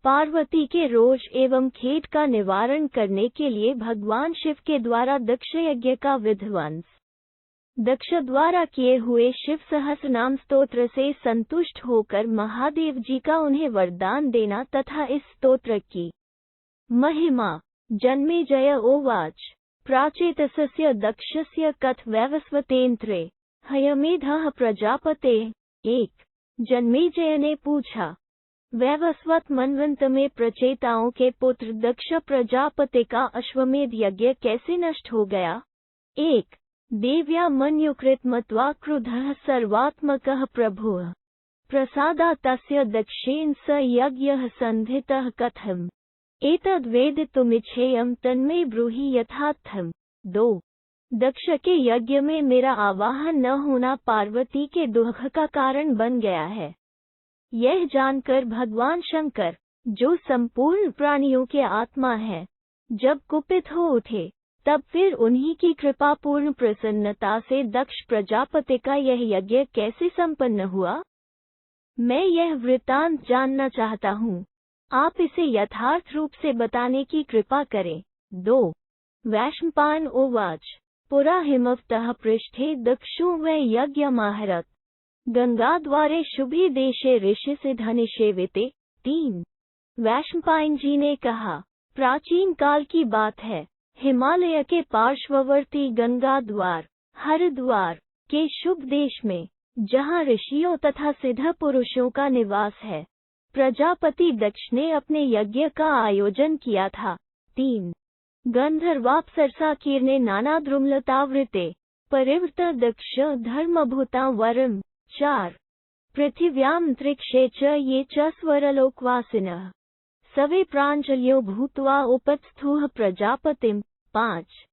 पार्वती के रोष एवं खेद का निवारण करने के लिए भगवान शिव के द्वारा दक्ष यज्ञ का विध्वंस। दक्ष द्वारा किए हुए शिव सहस्रनाम स्तोत्र से संतुष्ट होकर महादेव जी का उन्हें वरदान देना तथा इस स्तोत्र की महिमा। जन्मेजय उवाच प्राचेतसस्य दक्षस्य कथ वैवस्वतेन्द्रे हयमेधः प्रजापते। 1। जन्मेजय ने पूछा, वैवस्वत मनवंत में प्रचेताओं के पुत्र दक्ष प्रजापति का अश्वमेध यज्ञ कैसे नष्ट हो गया। 1। देव्या मन्युकृत मत्वा क्रुधः सर्वात्मकः प्रभुः प्रसादा तस्य दक्षेण स यज्ञः संधितः कथम् एतद्वेदितुमिच्छेयं तन्मे ब्रूहि यथार्थम्। 2। दक्ष के यज्ञ में मेरा आवाहन न होना पार्वती के दुख का कारण बन गया है। यह जानकर भगवान शंकर, जो संपूर्ण प्राणियों के आत्मा है, जब कुपित हो उठे, तब फिर उन्हीं की कृपापूर्ण प्रसन्नता से दक्ष प्रजापति का यह यज्ञ कैसे संपन्न हुआ। मैं यह वृत्तांत जानना चाहता हूँ। आप इसे यथार्थ रूप से बताने की कृपा करें। 2। वैशंपायन उवाच पुरा हिमवतः पृष्ठे दक्षो वै यज्ञमाहरत गंगाद्वारे शुभे देशे ऋषि धनिषेविते। 3। वैशंपायन जी ने कहा, प्राचीन काल की बात है, हिमालय के पार्श्ववर्ती गंगा द्वार हरिद्वार के शुभ देश में, जहाँ ऋषियों तथा सिद्ध पुरुषों का निवास है, प्रजापति दक्ष ने अपने यज्ञ का आयोजन किया था। 3। गंधर्वाप्सरसा कीर्णे नानाद्रुमलतावृते परिवृत दक्ष धर्मभूता वरम। 4। पृथिव्यामंतरिक्षे च ये च स्वरलोकवासिनः सवे प्राञ्जल्यो भूत्वा उपस्थुः प्रजापतिम्। 5।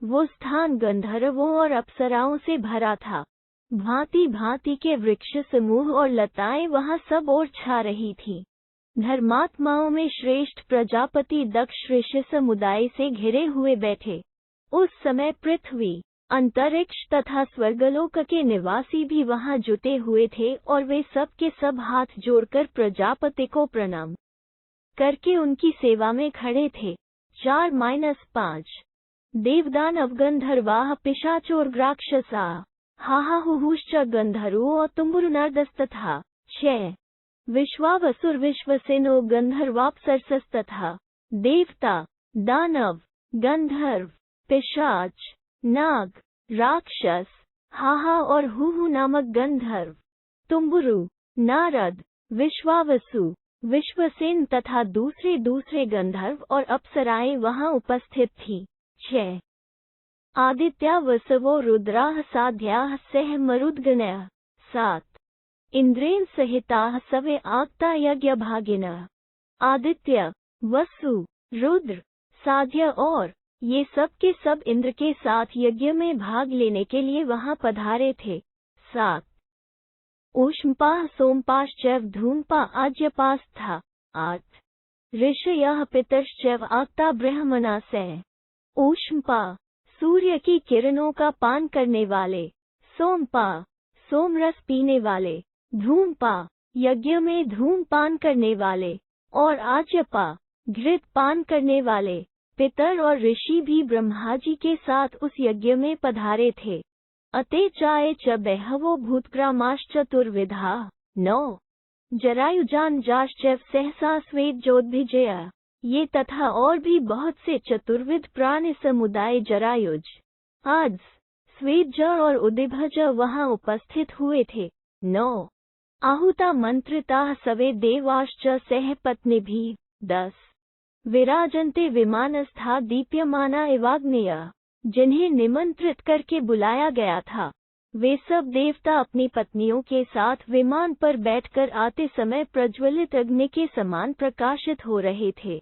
वो स्थान गंधर्वों और अप्सराओं से भरा था। भांति भांति के वृक्ष समूह और लताएं वहां सब ओर छा रही थीं। धर्मात्माओं में श्रेष्ठ प्रजापति दक्ष ऋषि समुदाय से घिरे हुए बैठे। उस समय पृथ्वी, अंतरिक्ष तथा स्वर्गलोक के निवासी भी वहां जुटे हुए थे और वे सब के सब हाथ जोड़कर प्रजापति को प्रणाम करके उनकी सेवा में खड़े थे। 4-5। देवदानव गंधर्वाः पिशाचोर्ग्राक्षसा हाहाहुहुश्च गंधर्वो तुम्बुरुनार्दस्तथा। 6। विश्वावसुर विश्वसेनो गंधर्वाप्सरसस्तथा देवता, दानव, गंधर्व, पिशाच, नाग, राक्षस, हाहा और हुहु नामक गंधर्व, तुम्बुरु, नारद, विश्वावसु, विश्वसेन तथा दूसरे गंधर्व और अप्सराएं वहां उपस्थित थीं। 6। आदित्या वसवो रुद्राः साध्याः सह मरुद्गणः। 7। इंद्रेण सहिताः सवे आक्ता यज्ञभागिनः। आदित्य, वसु, रुद्र, साध्य और ये सब के सब इंद्र के साथ यज्ञ में भाग लेने के लिए वहां पधारे थे। 7। ऊष्मपाः सोमपाश्चैव धूमपा आज्यपास्था। 8। ऋषयः पितरश्चैव आक्ता ब्रह्मणासः। ऊष्मपा, सूर्य की किरणों का पान करने वाले। सोमपा, सोमरस पीने वाले। धूमपा, यज्ञ में धूमपान करने वाले। और आज्यपा, घृत पान करने वाले। पितर और ऋषि भी ब्रह्मा जी के साथ उस यज्ञ में पधारे थे। अते चाये च बहवो भूतग्रामाश्चतुर्विधा। 9। जरायुजान जाश्चैव सहसा स्वेदजोद्भिजया। ये तथा और भी बहुत से चतुर्विध प्राणी समुदाय जरायुज, आद्स, स्वेदज और उदिभज वहां उपस्थित हुए थे। 9। आहुता मंत्रिता सवे देवाश्च सह पत्नीभिः। 10। विराजन्ते विमानस्था दीप्यमाना इवाग्नेय। जिन्हें निमंत्रित करके बुलाया गया था, वे सब देवता अपनी पत्नियों के साथ विमान पर बैठकर आते समय प्रज्वलित अग्नि के समान प्रकाशित हो रहे थे।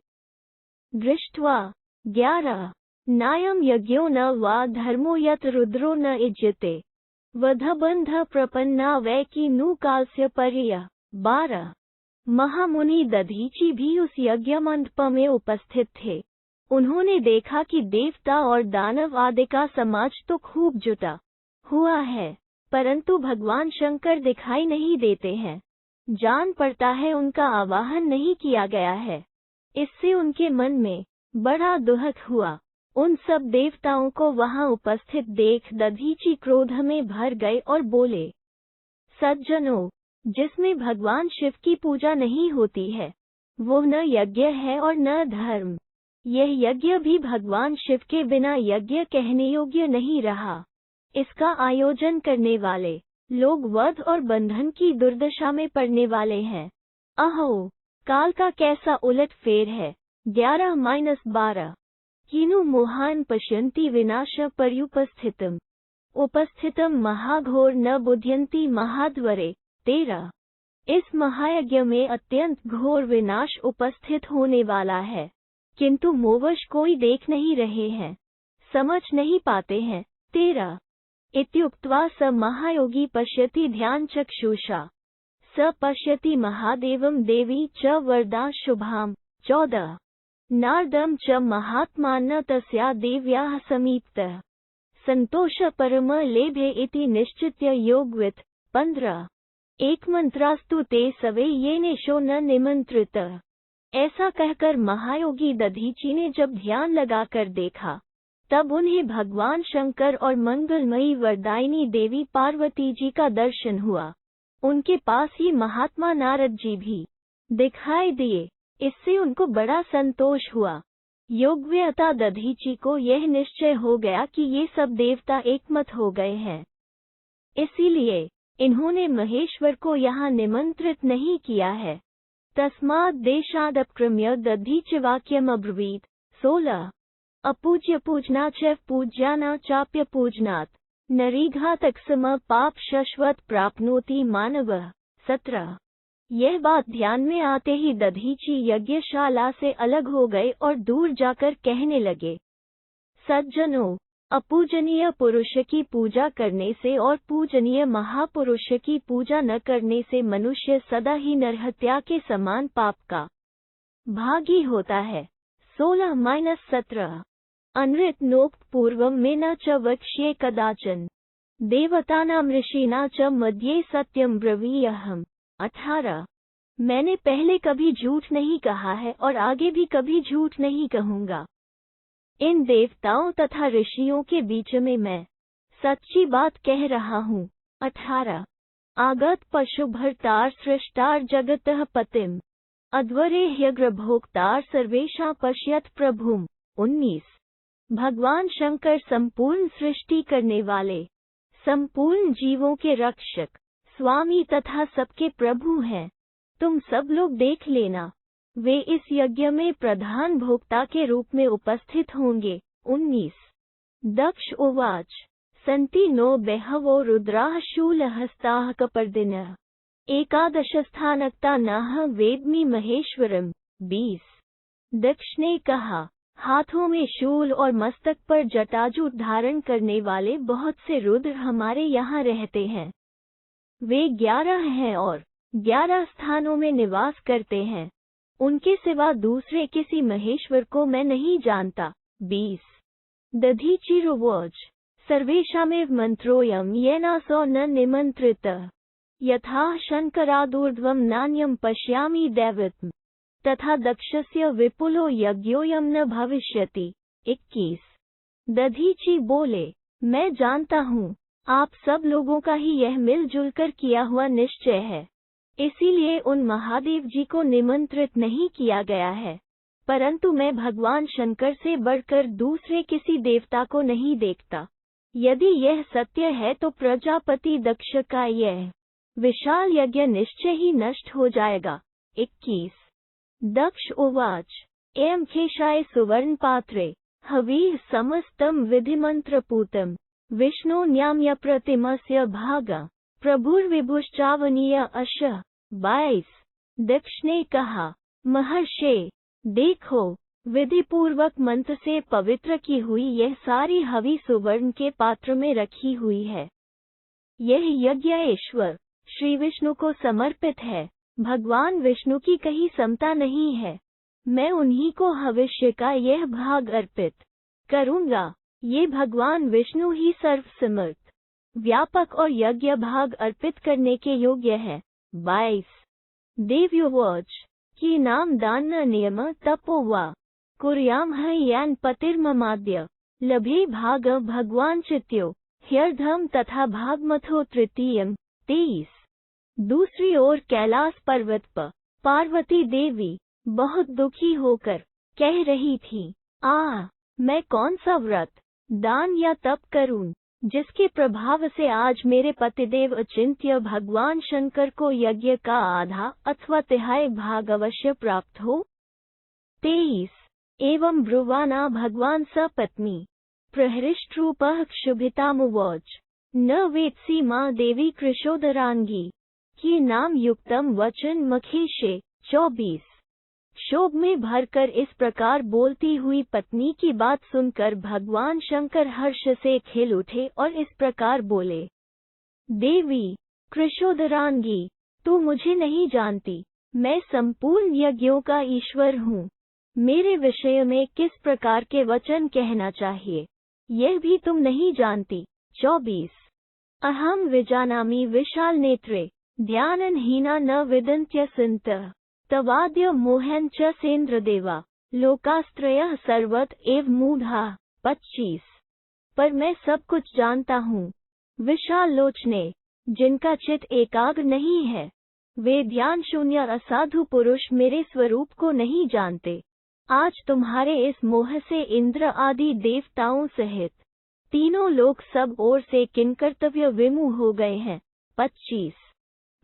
दृष्ट्वा। 11। नायं यज्ञो न वा धर्मो यत रुद्रो न इज्यते वधबंध प्रपन्ना वै की नु कालस्य पर्य। 12। महामुनि दधीची भी उस यज्ञ मंडप में उपस्थित थे। उन्होंने देखा कि देवता और दानव आदि का समाज तो खूब जुटा हुआ है, परंतु भगवान शंकर दिखाई नहीं देते हैं। जान पड़ता है उनका आवाहन नहीं किया गया है। इससे उनके मन में बड़ा दुख हुआ। उन सब देवताओं को वहां उपस्थित देख दधीची क्रोध में भर गए और बोले, सज्जनों, जिसमें भगवान शिव की पूजा नहीं होती है, वो न यज्ञ है और न धर्म। यह यज्ञ भी भगवान शिव के बिना यज्ञ कहने योग्य नहीं रहा। इसका आयोजन करने वाले लोग वध और बंधन की दुर्दशा में पड़ने वाले हैं। अहो, काल का कैसा उलट फेर है। 11-12 किनु मोहान पश्यन्ति विनाश पर्युपस्थितम उपस्थितम महाघोर न बुध्यन्ति महाद्वरे। 13 इस महायज्ञ में अत्यंत घोर विनाश उपस्थित होने वाला है, किंतु मोवश कोई देख नहीं रहे हैं, समझ नहीं पाते हैं। 13 इत्युक्त्वा स महायोगी पश्यति ध्यान चक्षुषा स पश्यति महादेवम देवी च वरदा शुभाम। 14 नारदम च महात्मान्न तस्या देव्याः समीप्तः संतोष परम लेभे इति निश्चित्य योगवित्। 15 एक मंत्रास्तु ते सवे येनेशो न निमंत्रित। ऐसा कहकर महायोगी दधीची ने जब ध्यान लगाकर देखा, तब उन्हें भगवान शंकर और मंगलमयी वरदायिनी देवी पार्वती जी का दर्शन हुआ। उनके पास ही महात्मा नारद जी भी दिखाई दिए। इससे उनको बड़ा संतोष हुआ। योगव्यता दधीची को यह निश्चय हो गया कि ये सब देवता एकमत हो गए हैं। इसीलिए इन्होंने महेश्वर को यहाँ निमंत्रित नहीं किया है। तस्माद् देशादपक्रम्य दधीचवाक्यम अब्रवीत। 16 अपूज्य पूजना च पूज्याना चाप्य पूजनात् नरीघातकसम पाप शश्वत प्राप्नोति मानवः। 17 यह बात ध्यान में आते ही दधीची यज्ञशाला से अलग हो गए और दूर जाकर कहने लगे, सज्जनों, अपूजनीय पुरुष की पूजा करने से और पूजनीय महापुरुष की पूजा न करने से मनुष्य सदा ही नरहत्या के समान पाप का भागी होता है। 16-17 अनृत नोक्त पूर्वम में न च वक्ष्ये कदाचन देवतानां ऋषिना च मध्ये सत्यम ब्रवीयहम्। 18 मैंने पहले कभी झूठ नहीं कहा है और आगे भी कभी झूठ नहीं कहूँगा। इन देवताओं तथा ऋषियों के बीच में मैं सच्ची बात कह रहा हूँ। 18 आगत पशु भर्तार सृष्टार जगतः पतिम अध्वरे ह्यग्र भोक्तार सर्वेशा पश्यत प्रभुम। 19 भगवान शंकर संपूर्ण सृष्टि करने वाले, संपूर्ण जीवों के रक्षक, स्वामी तथा सबके प्रभु हैं। तुम सब लोग देख लेना, वे इस यज्ञ में प्रधान भोक्ता के रूप में उपस्थित होंगे। 19 दक्ष उवाच सन्ति नो बहवो रुद्राः शूलहस्ताः कपर्दिनः एकादशस्थानक्ता नाह वेद्मि महेश्वरम। 20 दक्ष ने कहा, हाथों में शूल और मस्तक पर जटाजूट धारण करने वाले बहुत से रुद्र हमारे यहाँ रहते हैं। वे 11 हैं और 11 स्थानों में निवास करते हैं। उनके सिवा दूसरे किसी महेश्वर को मैं नहीं जानता। 20 दधीचिरुवोच सर्वेषामेव मंत्रोऽयं येनासो न निमंत्रितः यथा शंकरादूर्ध्वं नान्यं पश्यामि दैवतम् तथा दक्षस्य विपुलो यज्ञोऽयं न भविष्यति। 21 दधीची बोले, मैं जानता हूँ आप सब लोगों का ही यह मिलजुल कर किया हुआ निश्चय है, इसीलिए उन महादेव जी को निमंत्रित नहीं किया गया है। परंतु मैं भगवान शंकर से बढ़कर दूसरे किसी देवता को नहीं देखता। यदि यह सत्य है तो प्रजापति दक्ष का यह विशाल यज्ञ निश्चय ही नष्ट हो जाएगा। 21 दक्ष उवाच एवं खेशाय सुवर्ण पात्रे हवीः समस्तं विधिमंत्रपूतं विष्णु न्याम्य प्रतिमस्य भागा प्रभुर्विभुश्चावनीय अशः। 22 दक्ष ने कहा, महर्षि देखो, विधि पूर्वक मंत्र से पवित्र की हुई यह सारी हवि सुवर्ण के पात्र में रखी हुई है। यह यज्ञ ईश्वर श्री विष्णु को समर्पित है। भगवान विष्णु की कहीं समता नहीं है। मैं उन्हीं को हविष्य का यह भाग अर्पित करूँगा। ये भगवान विष्णु ही सर्वसमर्थ, व्यापक और यज्ञ भाग अर्पित करने के योग्य है। 22 देव्युवाच कि नाम दान नियम तपो वा कुर्याम यान पतिर्ममाद्य लभे भाग भगवान चित्यो ह्यर्धम तथा भागमथो तृतीयम 23। दूसरी ओर कैलाश पर्वत पर पार्वती देवी बहुत दुखी होकर कह रही थी, मैं कौन सा व्रत, दान या तप करूं जिसके प्रभाव से आज मेरे पतिदेव अचिंत्य भगवान शंकर को यज्ञ का आधा अथवा तिहाई भाग अवश्य प्राप्त हो। 23। एवं ब्रुवाना भगवान सपत्नी प्रहृष्टरूपः क्षुभितामुवाच न वेत्सि मां देवी कृशोदरांगी कि नाम युक्तम वचन मखेशे। 24। क्षोभ में भरकर इस प्रकार बोलती हुई पत्नी की बात सुनकर भगवान शंकर हर्ष से खिल उठे और इस प्रकार बोले, देवी कृशोदरांगी, तू मुझे नहीं जानती, मैं संपूर्ण यज्ञों का ईश्वर हूँ। मेरे विषय में किस प्रकार के वचन कहना चाहिए यह भी तुम नहीं जानती। 24। अहम विजानामि विशाल नेत्रे ध्यानहीना न विदन्त्य सिन्तः तवाद्य मोहन च सेन्द्रदेवा लोकास्त्रयः सर्वत एव मूढ़ा। 25। पर मैं सब कुछ जानता हूँ। विशाल लोचने जिनका चित्त एकाग्र नहीं है, वे ध्यान शून्य असाधु पुरुष मेरे स्वरूप को नहीं जानते। आज तुम्हारे इस मोह से इंद्र आदि देवताओं सहित तीनों लोग सब ओर से किंकर्तव्य विमुख हो गए हैं। 25।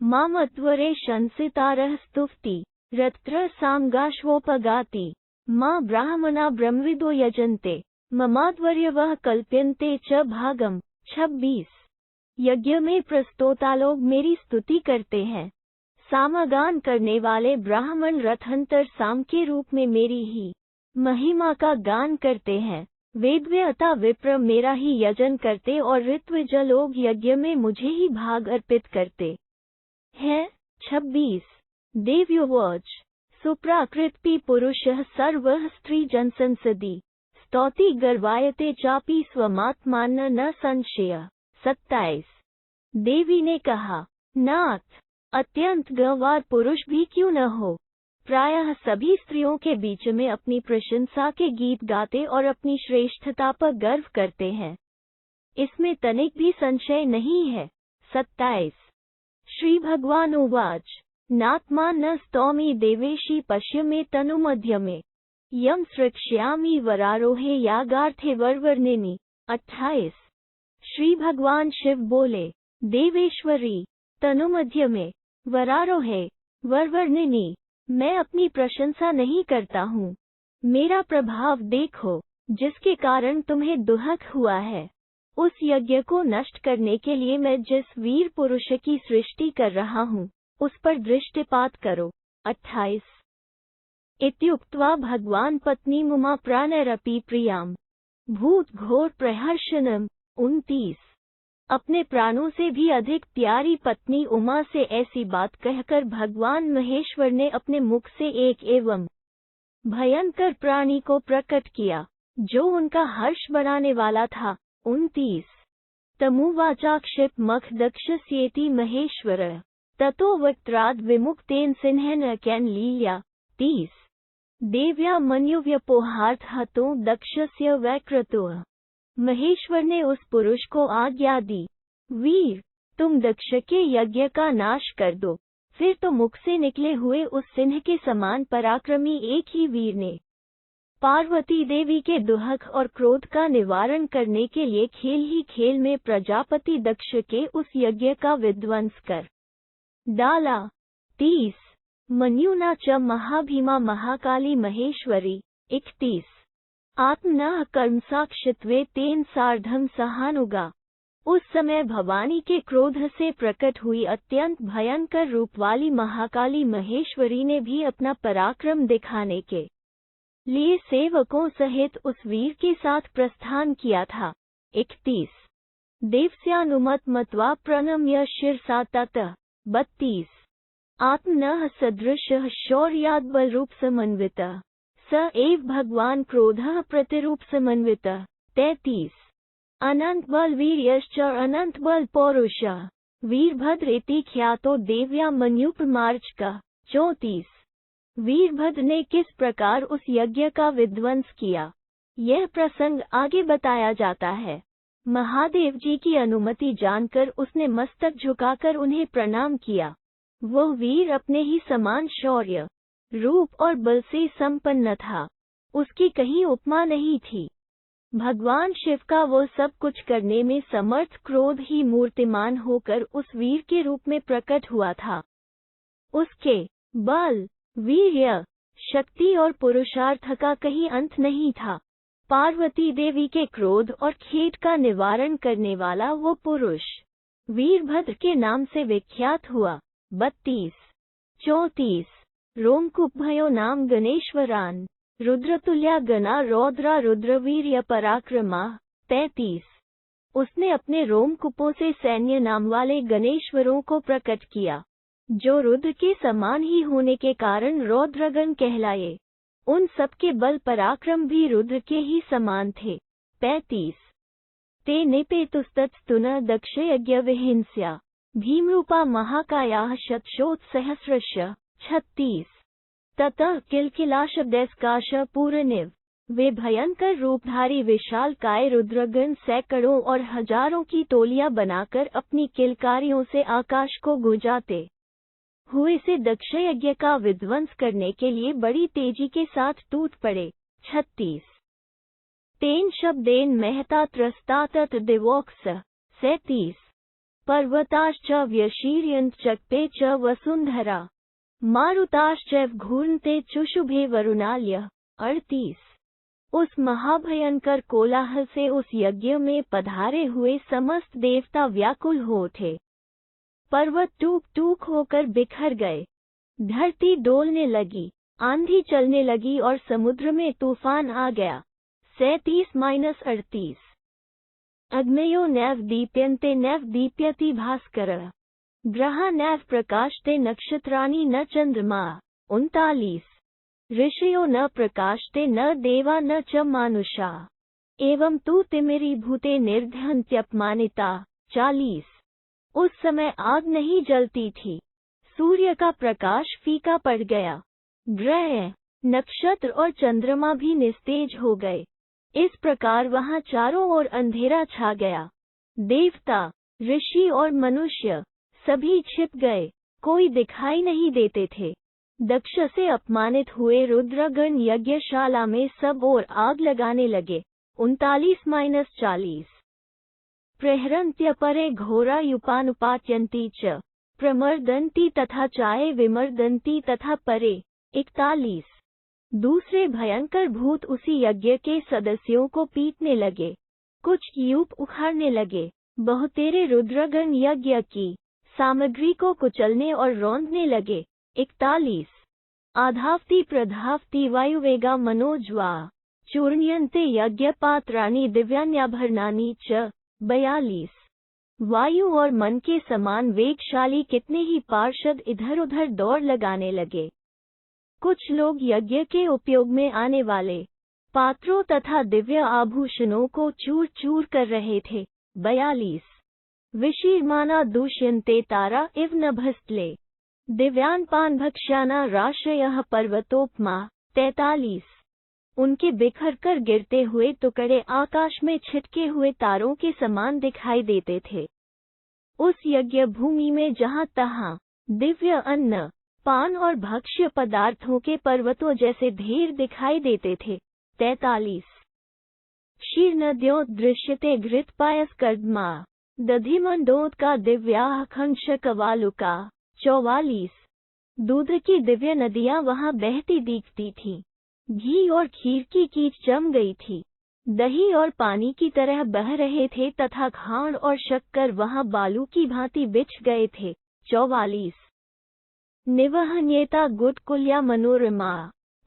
मामत्वरे शंसितारः स्तुष्टि रत्र सामगाश्वोपगाति मां ब्राह्मणा ब्रह्मविदो यजन्ते ममाद्वर्यवः कल्प्यन्ते च भागम। 26। यज्ञ में प्रस्तोता लोग मेरी स्तुति करते हैं। सामगान करने वाले ब्राह्मण रथंतर साम के रूप में मेरी ही महिमा का गान करते हैं। वेदव्यता विप्र मेरा ही यजन करते और ऋत्विज लोग यज्ञ में मुझे ही भाग अर्पित करते हैं। 26। देव्युवाच सुप्राकृति पुरुषः सर्वः स्त्री जनसंसदि स्तौति गर्वायते चापि स्वमात्मान न संशय। 27। देवी ने कहा, नाथ, अत्यंत गंवार पुरुष भी क्यों न हो, प्रायः सभी स्त्रियों के बीच में अपनी प्रशंसा के गीत गाते और अपनी श्रेष्ठता पर गर्व करते हैं, इसमें तनिक भी संशय नहीं है। 27। श्री भगवान उवाच नात्मा न स्तौमि देवेशी पश्य में तनु मध्य में यम सृक्ष्यामि वरारोहे यागार्थे वरवर्णिनी। 28। श्री भगवान शिव बोले, देवेश्वरी, तनु मध्य में वरारोहे वरवर्णिनी, मैं अपनी प्रशंसा नहीं करता हूँ। मेरा प्रभाव देखो जिसके कारण तुम्हें दुख हुआ है। उस यज्ञ को नष्ट करने के लिए मैं जिस वीर पुरुष की सृष्टि कर रहा हूँ उस पर दृष्टिपात करो। 28। इत्युक्त्वा भगवान पत्नी मुमा प्राणैरपि प्रियाम भूत घोर प्रहर्षणम। 29। अपने प्राणों से भी अधिक प्यारी पत्नी उमा से ऐसी बात कहकर भगवान महेश्वर ने अपने मुख से एक एवं भयंकर प्राणी को प्रकट किया जो उनका हर्ष बढ़ाने वाला था। 29। तमुवाचाक्षिप मख दक्षस्येति महेश्वर ततो वक्त्राद विमुक्तेन सिंहेन कैन लील्या। 30। देव्या मन्युव्यपोहार्थ हतो दक्षस्य वैक्रतो। महेश्वर ने उस पुरुष को आज्ञा दी, वीर, तुम दक्ष के यज्ञ का नाश कर दो। फिर तो मुख से निकले हुए उस सिंह के समान पराक्रमी एक ही वीर ने पार्वती देवी के दुख और क्रोध का निवारण करने के लिए खेल ही खेल में प्रजापति दक्ष के उस यज्ञ का विध्वंस कर डाला। 30। मन्युना च महाभीमा महाकाली महेश्वरी। 31। आत्मनः कर्मसाक्षित्वे तेन सार्धम सहानुगा। उस समय भवानी के क्रोध से प्रकट हुई अत्यंत भयंकर रूप वाली महाकाली महेश्वरी ने भी अपना पराक्रम दिखाने के लिए सेवकों सहित उस वीर के साथ प्रस्थान किया था। 31। देवस्यानुमत मत्वा प्रणम्य शिरसा ततः। 32। आत्मनः सदृशः शौर्याद्बलरूप समन्वितः स एव भगवान क्रोधः प्रतिरूप समन्वितः। 33। अनंत बल वीर्यश्च अनंत बल पौरुषः वीरभद्र इति ख्यातो देव्या मन्युप्रमार्चकः। 34। वीरभद्र ने किस प्रकार उस यज्ञ का विध्वंस किया, यह प्रसंग आगे बताया जाता है। महादेव जी की अनुमति जानकर उसने मस्तक झुकाकर उन्हें प्रणाम किया। वह वीर अपने ही समान शौर्य, रूप और बल से संपन्न था। उसकी कहीं उपमा नहीं थी। भगवान शिव का वह सब कुछ करने में समर्थ क्रोध ही मूर्तिमान होकर उस वीर के रूप में प्रकट हुआ था। उसके बल, वीर्य, शक्ति और पुरुषार्थ का कहीं अंत नहीं था। पार्वती देवी के क्रोध और खेद का निवारण करने वाला वो पुरुष वीरभद्र के नाम से विख्यात हुआ। 32। 34। रोमकूपभयो नाम गणेश्वरान रुद्रतुल्या गणा रौद्रा रुद्रवीर्य पराक्रमा। 35। उसने अपने रोमकूपों से सैन्य नाम वाले गणेश्वरों को प्रकट किया, जो रुद्र के समान ही होने के कारण रौद्रगण कहलाए। उन सब के बल पराक्रम भी रुद्र के ही समान थे। 35। ते निपेतुस्तत्स्तुन दक्षयज्ञ विहिंस्या भीमरूपा महाकायाः शतशोत्सहस्रश। 36। ततः किलकिलाशब्दैस्काश पूरनिव वे भयंकर रूपधारी विशाल काय रुद्रगण सैकड़ों और हजारों की टोलियां बनाकर अपनी किलकारियों से आकाश को गुंजाते हुए से दक्षयज्ञ का विध्वंस करने के लिए बड़ी तेजी के साथ टूट पड़े। 36। तेन शब्देन महता त्रस्तात दिवोक्स। 37। पर्वताश्च व्यशीर्यन्त चक्पे च वसुंधरा मारुताश्चैव घूर्णते चुशुभे वरुणाल्य। 38। उस महाभयंकर कोलाहल से उस यज्ञ में पधारे हुए समस्त देवता व्याकुल हो उठे। पर्वत टूक टूक होकर बिखर गए, धरती डोलने लगी, आंधी चलने लगी और समुद्र में तूफान आ गया। 37-38। अग्नयो नैव दीप्यन्ते नैव दीप्यति भास्करः ग्रहा नैव प्रकाशते नक्षत्राणि न चंद्रमा। 39। ऋषयो न प्रकाशते न देवा न च मानुषा एवं तु तिमिरीभूते निर्घ्नत्यपमानिता। 40। उस समय आग नहीं जलती थी, सूर्य का प्रकाश फीका पड़ गया, ग्रह, नक्षत्र और चंद्रमा भी निस्तेज हो गए। इस प्रकार वहां चारों ओर अंधेरा छा गया। देवता, ऋषि और मनुष्य सभी छिप गए, कोई दिखाई नहीं देते थे। दक्ष से अपमानित हुए रुद्रगण यज्ञशाला में सब ओर आग लगाने लगे। 39-40। प्रहरन्त्यपरे घोरायुपानुपात्यन्ति च प्रमर्दन्ति तथा चाये विमर्दन्ति तथा परे। 41। दूसरे भयंकर भूत उसी यज्ञ के सदस्यों को पीटने लगे, कुछ यूप उखाड़ने लगे। बहुतेरे रुद्रगण यज्ञ की सामग्री को कुचलने और रौंदने लगे। 41। आधावति प्रधावति वायुवेगा मनोज्वा चूर्ण्यन्ते यज्ञपात्राणि दिव्यान्याभरणानि च। 42। वायु और मन के समान वेगशाली कितने ही पार्षद इधर उधर दौड़ लगाने लगे। कुछ लोग यज्ञ के उपयोग में आने वाले पात्रों तथा दिव्य आभूषणों को चूर चूर कर रहे थे। 42। विशीर्माना दूष्यन्ते तारा इव नभस्तले दिव्यान पान भक्ष्याना राशयः पर्वतोपमा। 43। उनके बिखर कर गिरते हुए टुकड़े आकाश में छिटके हुए तारों के समान दिखाई देते थे। उस यज्ञ भूमि में जहाँ तहाँ दिव्य अन्न, पान और भक्ष्य पदार्थों के पर्वतों जैसे ढेर दिखाई देते थे। 43। शीर्णद्यो दृश्यते घृत पायस कर्दमा दधिमंडोद का दिव्याह खंशकवालुका। 44। दूध की दिव्य नदियां वहां बहती दिखती थीं। घी और खीर की कीच जम गई थी, दही और पानी की तरह बह रहे थे तथा खांड और शक्कर वहां बालू की भांति बिछ गए थे। 44। निवहन्येता गुटकुल्या मनोरमा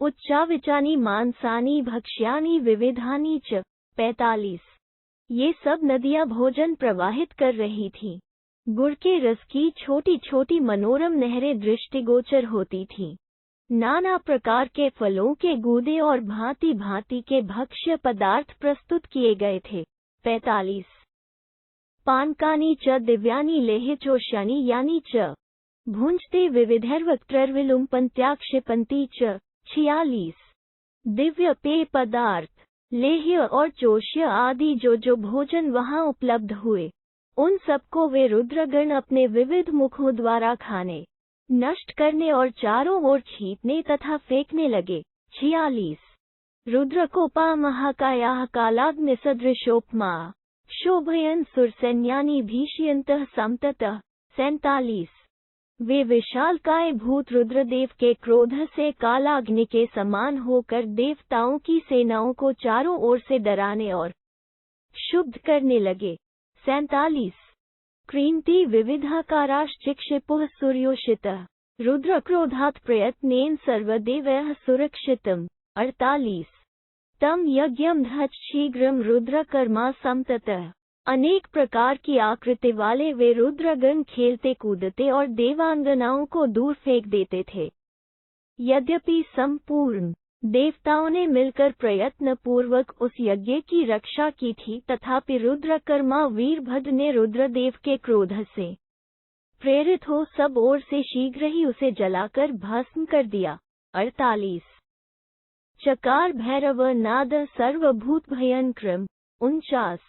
उच्चाविचानी मांसानी भक्ष्यानी विविधानी च। 45। ये सब नदियां भोजन प्रवाहित कर रही थीं। गुड़ के रस की छोटी छोटी मनोरम नहरें दृष्टिगोचर होती थीं। नाना प्रकार के फलों के गूदे और भांति भांति के भक्ष्य पदार्थ प्रस्तुत किए गए थे। 45। पानकानी च दिव्यानी लेहचोष्यानी यानी च भुञ्जते विविधैर्वक्त्रैर्विलुम्पन्त्याक्षिपन्ति च। 46 दिव्य पेय पदार्थ, लेह्य और चोष्य आदि जो भोजन वहां उपलब्ध हुए, उन सबको वे रुद्रगण अपने विविध मुखों द्वारा खाने, नष्ट करने और चारों ओर छींटने तथा फेंकने लगे। 46 रुद्रकोपा महाकायाः कालाग्निसदृशोपमा शोभयन् सुरसैन्यानि भीषयन्तः समततः। 47 वे विशालकाय भूत रुद्रदेव के क्रोध से कालाग्नि के समान होकर देवताओं की सेनाओं को चारों ओर से डराने और शुद्ध करने लगे। 47 क्रीन्ति विविधाकाराश्चिक्षिपुः सूर्योषितः रुद्रक्रोधात् प्रयत्नेन सर्वदेवैः सुरक्षितम्। 48 तम यज्ञम धच शीघ्रम रुद्रकर्मा समततः अनेक प्रकार की आकृति वाले वे रुद्रगण खेलते कूदते और देवांगनाओं को दूर फेंक देते थे। यद्यपि संपूर्ण देवताओं ने मिलकर प्रयत्न पूर्वक उस यज्ञ की रक्षा की थी, तथापि रुद्रकर्मा वीरभद्र ने रुद्रदेव के क्रोध से प्रेरित हो सब ओर से शीघ्र ही उसे जलाकर भस्म कर दिया। 48 चकार भैरव नाद सर्वभूत भयंक्रम। 49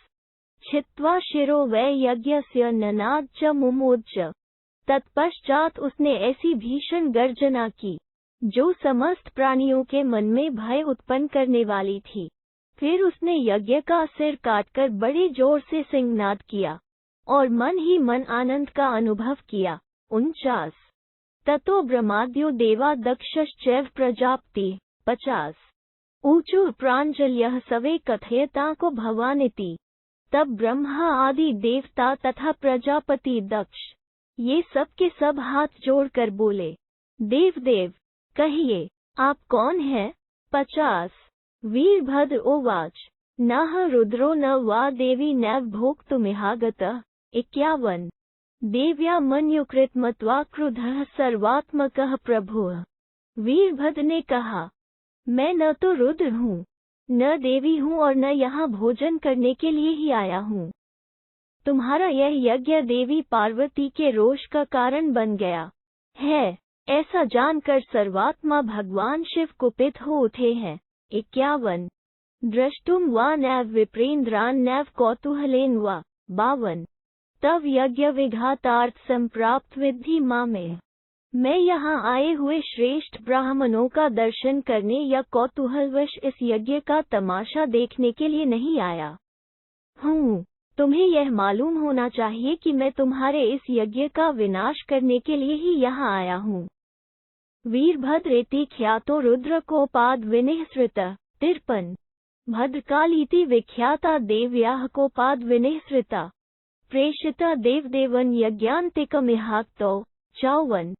छित्त्वा शिरो वै यज्ञस्य ननाद च मुमोद च। तत्पश्चात उसने ऐसी भीषण गर्जना की जो समस्त प्राणियों के मन में भय उत्पन्न करने वाली थी। फिर उसने यज्ञ का सिर काटकर बड़े जोर से सिंहनाद किया और मन ही मन आनंद का अनुभव किया। 49 ततो ब्रह्माद्यो देवा दक्षश्चैव प्रजापति। 50 ऊचु प्राञ्जल्यः सवे कथयता को भवानिति। तब ब्रह्मा आदि देवता तथा प्रजापति दक्ष ये सब के सब हाथ जोड़कर बोले, देवदेव कहिए आप कौन हैं? 50 वीरभद्र उवाच नः रुद्रो न वा देवी नैव भोक्तुमिहागतः। 51 देव्या मन्युकृत मत्वा क्रुधः सर्वात्मकः प्रभुः। वीरभद्र ने कहा, मैं न तो रुद्र हूँ, न देवी हूँ और न यहाँ भोजन करने के लिए ही आया हूँ। तुम्हारा यह यज्ञ देवी पार्वती के रोष का कारण बन गया है, ऐसा जानकर सर्वात्मा भगवान शिव कुपित हो उठे हैं। 51 द्रष्टुम वा नैव विप्रेन्द्रान् नैव कौतूहलेन वा। 52 तव यज्ञ विघातार्थ संप्राप्त विद्धि मामे। मैं यहाँ आए हुए श्रेष्ठ ब्राह्मणों का दर्शन करने या कौतूहलवश इस यज्ञ का तमाशा देखने के लिए नहीं आया हूँ। तुम्हें यह मालूम होना चाहिए कि मैं तुम्हारे इस यज्ञ का विनाश करने के लिए ही यहाँ आया हूँ। वीरभद्रेति ख्यातो रुद्रकोपाद विनिःसृतः। 53 भद्रकालीति विख्याता देव्याः कोपाद विनिःसृता प्रेषिता देवदेवन यज्ञान्तिकमिहाक्तो। 54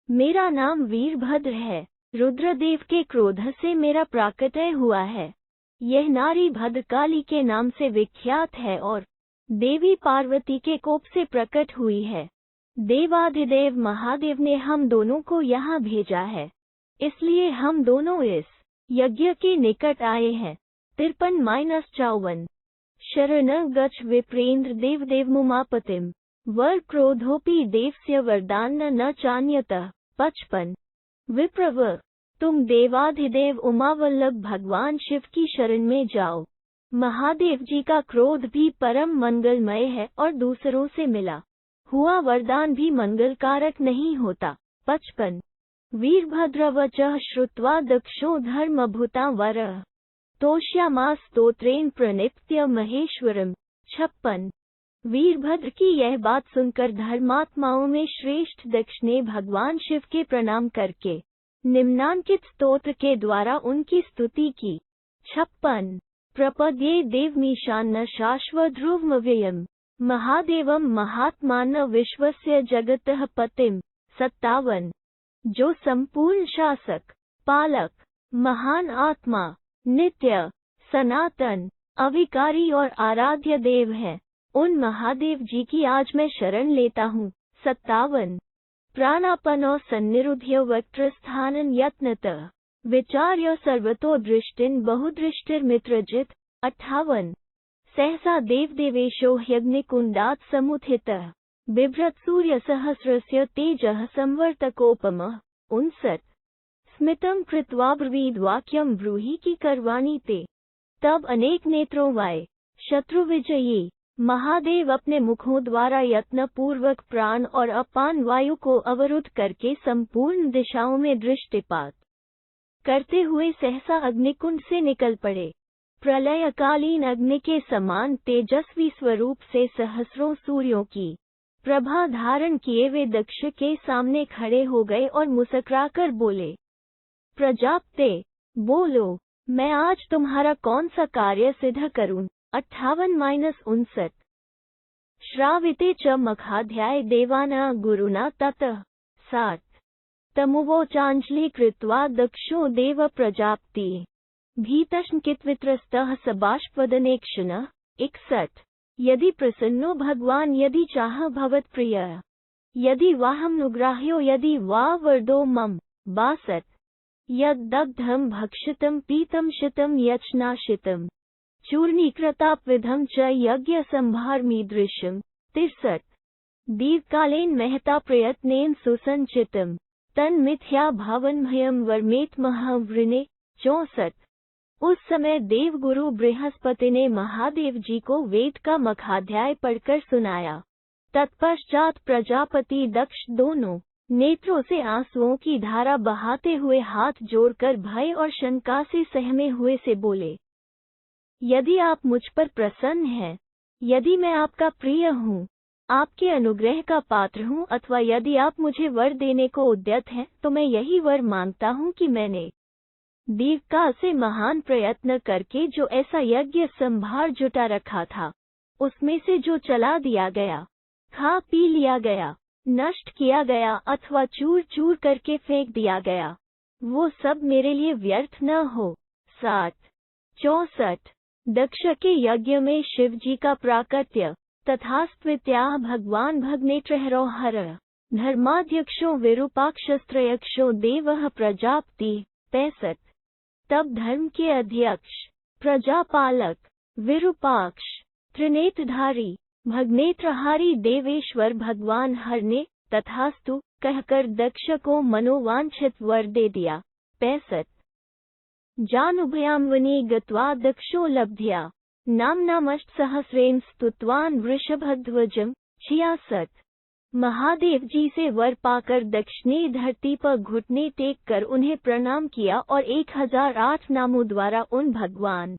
मेरा नाम वीरभद्र है, रुद्रदेव के क्रोध से मेरा प्राकट्य हुआ है। यह नारी भद्रकाली के नाम से विख्यात है और देवी पार्वती के कोप से प्रकट हुई है। देवाधिदेव महादेव ने हम दोनों को यहाँ भेजा है, इसलिए हम दोनों इस यज्ञ के निकट आए हैं। 53-54 शरण गच्छ विप्रेन्द्र देवदेव मुमापतिम वर क्रोधोपि देवस्य वरदान न चान्यतः। 55 विप्रवर तुम देवाधिदेव उमावल्लभ भगवान शिव की शरण में जाओ। महादेव जी का क्रोध भी परम मंगलमय है और दूसरों से मिला हुआ वरदान भी मंगलकारक नहीं होता। 55 वीरभद्रवचः श्रुत्वा दक्षो धर्मभूता वरः तोष्यामास स्तोत्रेण प्रणिप्त्य महेश्वरम। 56 वीरभद्र की यह बात सुनकर धर्मात्माओं में श्रेष्ठ दक्ष ने भगवान शिव के प्रणाम करके निम्नांकित स्तोत्र के द्वारा उनकी स्तुति की। 56 प्रपद्ये देवमीशान्न शाश्वध्रुवमव्ययम् महादेवम महात्मानं विश्वस्य जगतः पतिम्। 57 जो संपूर्ण शासक, पालक, महान आत्मा, नित्य, सनातन, अविकारी और आराध्य देव है, उन महादेव जी की आज मैं शरण लेता हूँ। 57 प्राणापनो सन्निरुध्य वक्त्रस्थानं यत्नतः विचार्य सर्वतो दृष्टिन बहुदृष्टिर्मित्रजित्। 58 सहसा देवदेवेशो ह्यग्निकुण्डात् समुत्थितः बिभ्रत् सूर्य सहस्रस्य तेजः संवर्तकोपमः 59। स्मितं कृत्वा ब्रवीद वाक्यं ब्रूहि कि करवाणि ते। तब अनेक नेत्रों वाले शत्रु विजयी महादेव अपने मुखों द्वारा यत्न पूर्वक प्राण और अपान वायु को अवरुद्ध करके संपूर्ण दिशाओं में दृष्टिपात करते हुए सहसा अग्निकुंड से निकल पड़े। प्रलयकालीन अग्नि के समान तेजस्वी स्वरूप से सहस्रों सूर्यों की प्रभा धारण किए वे दक्ष के सामने खड़े हो गए और मुस्कुराकर बोले, प्रजापते, बोलो, मैं आज तुम्हारा कौन सा कार्य सिद्ध करूं। 58-59। श्राविते च मखाध्याय देवाना गुरुना ततः 60। तमुवोचाञ्जलि कृत्वा दक्षो देव प्रजापति भीतशङ्कितवित्रस्तः स बाष्पवदनेक्षणः 61। यदि प्रसन्नो भगवान यदि चाह भवत्प्रियः यदि वाहमनुग्राह्यो यदि वा वरदो मम 62। यद्दग्धं भक्षितं पीतं शितं यचनाशितं चूर्णीकृतापविधं च यज्ञसंभारमीदृशं 63। दीर्घकालेन महता प्रयत्नेन सुसञ्चितं तन्मिथ्या भावनभयं वर्मेत महावृणे 64। उस समय देवगुरु बृहस्पति ने महादेव जी को वेद का मखाध्याय पढ़कर सुनाया। तत्पश्चात प्रजापति दक्ष दोनों नेत्रों से आंसुओं की धारा बहाते हुए हाथ जोड़कर भय और शंका से सहमे हुए से बोले, यदि आप मुझ पर प्रसन्न हैं, यदि मैं आपका प्रिय हूँ, आपके अनुग्रह का पात्र हूँ, अथवा यदि आप मुझे वर देने को उद्यत हैं, तो मैं यही वर मांगता हूँ कि मैंने दीर्घकाल से महान प्रयत्न करके जो ऐसा यज्ञ संभार जुटा रखा था, उसमें से जो चला दिया गया, खा पी लिया गया, नष्ट किया गया अथवा चूर चूर करके फेंक दिया गया, वो सब मेरे लिए व्यर्थ न हो। 60। 64। दक्ष के यज्ञ में शिव जी का प्राकट्य तथास्त्वित्याह भगवान भग्नेत्रहरोहर धर्माध्यक्षो विरूपाक्षस्त्रयक्षो देवः प्रजापति 65। तब धर्म के अध्यक्ष प्रजापालक विरूपाक्ष त्रिनेत्रधारी भग्नेत्रहारी देवेश्वर भगवान हर ने तथास्तु कहकर दक्ष को मनोवांछित वर दे दिया। 65। जानुभयाम्वनी गत्वा दक्षो लब्ध्या नाम्नामष्टसहस्रेण स्तुत्वान् वृषभध्वजम् 66। महादेव जी से वर पाकर दक्ष ने धरती पर घुटने टेक कर उन्हें प्रणाम किया और 1008 नामों द्वारा उन भगवान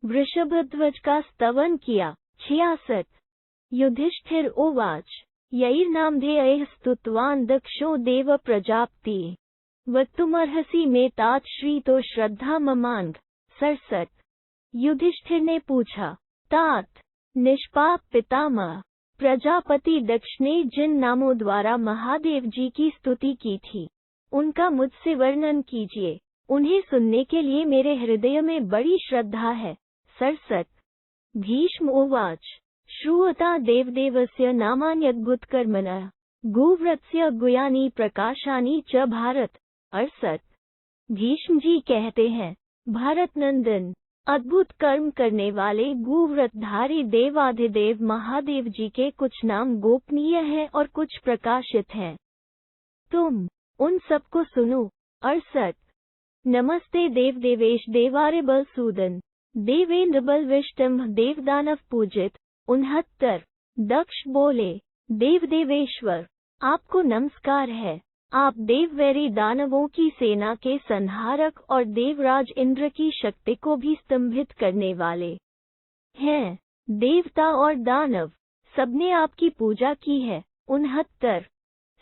वृषभध्वज का स्तवन किया। 66। युधिष्ठिर उवाच यैर्नामधेयैः स्तुत्वान् दक्षो देव प्रजापति वक्तुमर्हसि मे तात श्रीतो श्रद्धा ममांग 67। युधिष्ठिर ने पूछा, तात निष्पाप पितामह प्रजापति दक्ष ने जिन नामों द्वारा महादेव जी की स्तुति की थी, उनका मुझसे वर्णन कीजिए, उन्हें सुनने के लिए मेरे हृदय में बड़ी श्रद्धा है। 67। भीष्म उवाच श्रूयता देवदेवस्य नामान्यद्भुतकर्मणः गुव्रतस्य गुयानि प्रकाशानि च भारत। 68। भीष्म जी कहते हैं, भारत नंदन, अद्भुत कर्म करने वाले गुव्रतधारी देवाधिदेव महादेव जी के कुछ नाम गोपनीय हैं और कुछ प्रकाशित हैं, तुम उन सबको सुनो। 68। नमस्ते देवदेवेश देवारे बल सूदन देवेंद्र बल विष्टम देवदानव पूजित। 69। दक्ष बोले, देवदेवेश्वर, आपको नमस्कार है, आप देववैरी दानवों की सेना के संहारक और देवराज इंद्र की शक्ति को भी स्तंभित करने वाले हैं। देवता और दानव सबने आपकी पूजा की है। 69।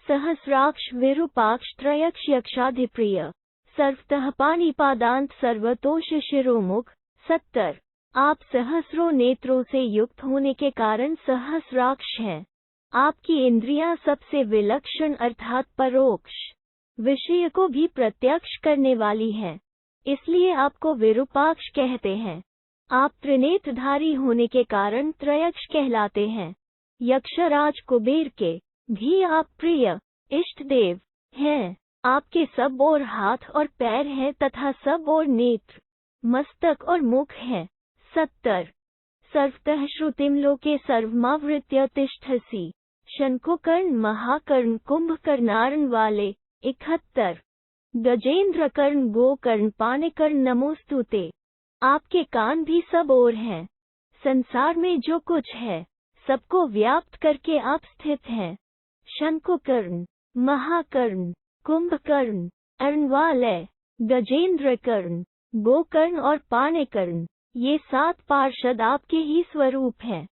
सहस्राक्ष विरूपाक्ष त्रयक्ष यक्षाधिप्रिय सर्वतः पाणिपादांत सर्वतोष शिरोमुख। 70। आप सहस्रों नेत्रों से युक्त होने के कारण सहस्राक्ष हैं। आपकी इंद्रियां सबसे विलक्षण अर्थात परोक्ष विषय को भी प्रत्यक्ष करने वाली हैं, इसलिए आपको विरूपाक्ष कहते हैं। आप त्रिनेत्रधारी होने के कारण त्रयक्ष कहलाते हैं। यक्षराज कुबेर के भी आप प्रिय इष्ट देव हैं। आपके सब ओर हाथ और पैर हैं तथा सब ओर नेत्र, मस्तक और मुख हैं। 70। सर्वतः श्रुतिम लोके सर्वमावृत्य तिष्ठसि शंकुकर्ण महाकर्ण कुंभकर्णार्ण वाले 71। गजेंद्र कर्ण गोकर्ण पाणिकर्ण नमोस्तुते। आपके कान भी सब ओर हैं। संसार में जो कुछ है सबको व्याप्त करके आप स्थित हैं। शंकुकर्ण महाकर्ण कुंभकर्ण अर्णवालय गजेंद्र कर्ण गोकर्ण और पाणिकर्ण, ये 7 पार्षद आपके ही स्वरूप हैं।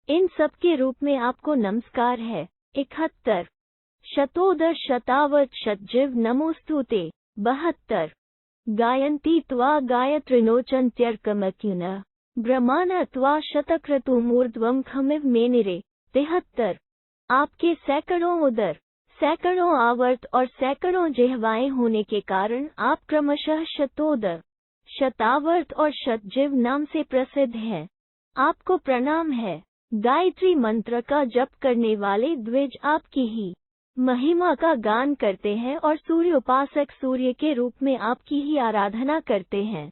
इन सब के रूप में आपको नमस्कार है। 71। शतोदर शतावत शतजिव नमोस्तुते। 72। गायन्ती त्वा गायत्रिनोचन्त्यर्कमक्युना ब्रह्माण त्वा शतक्रतुमूर्ध्वं खमिव मेनिरे। 73। आपके सैकड़ों उदर, सैकड़ों आवर्त और सैकड़ों जिह्वाएं होने के कारण आप क्रमशः शतोदर, शतावर्त और शतजिव नाम से प्रसिद्ध हैं। आपको प्रणाम है। गायत्री मंत्र का जप करने वाले द्विज आपकी ही महिमा का गान करते हैं और सूर्य उपासक सूर्य के रूप में आपकी ही आराधना करते हैं।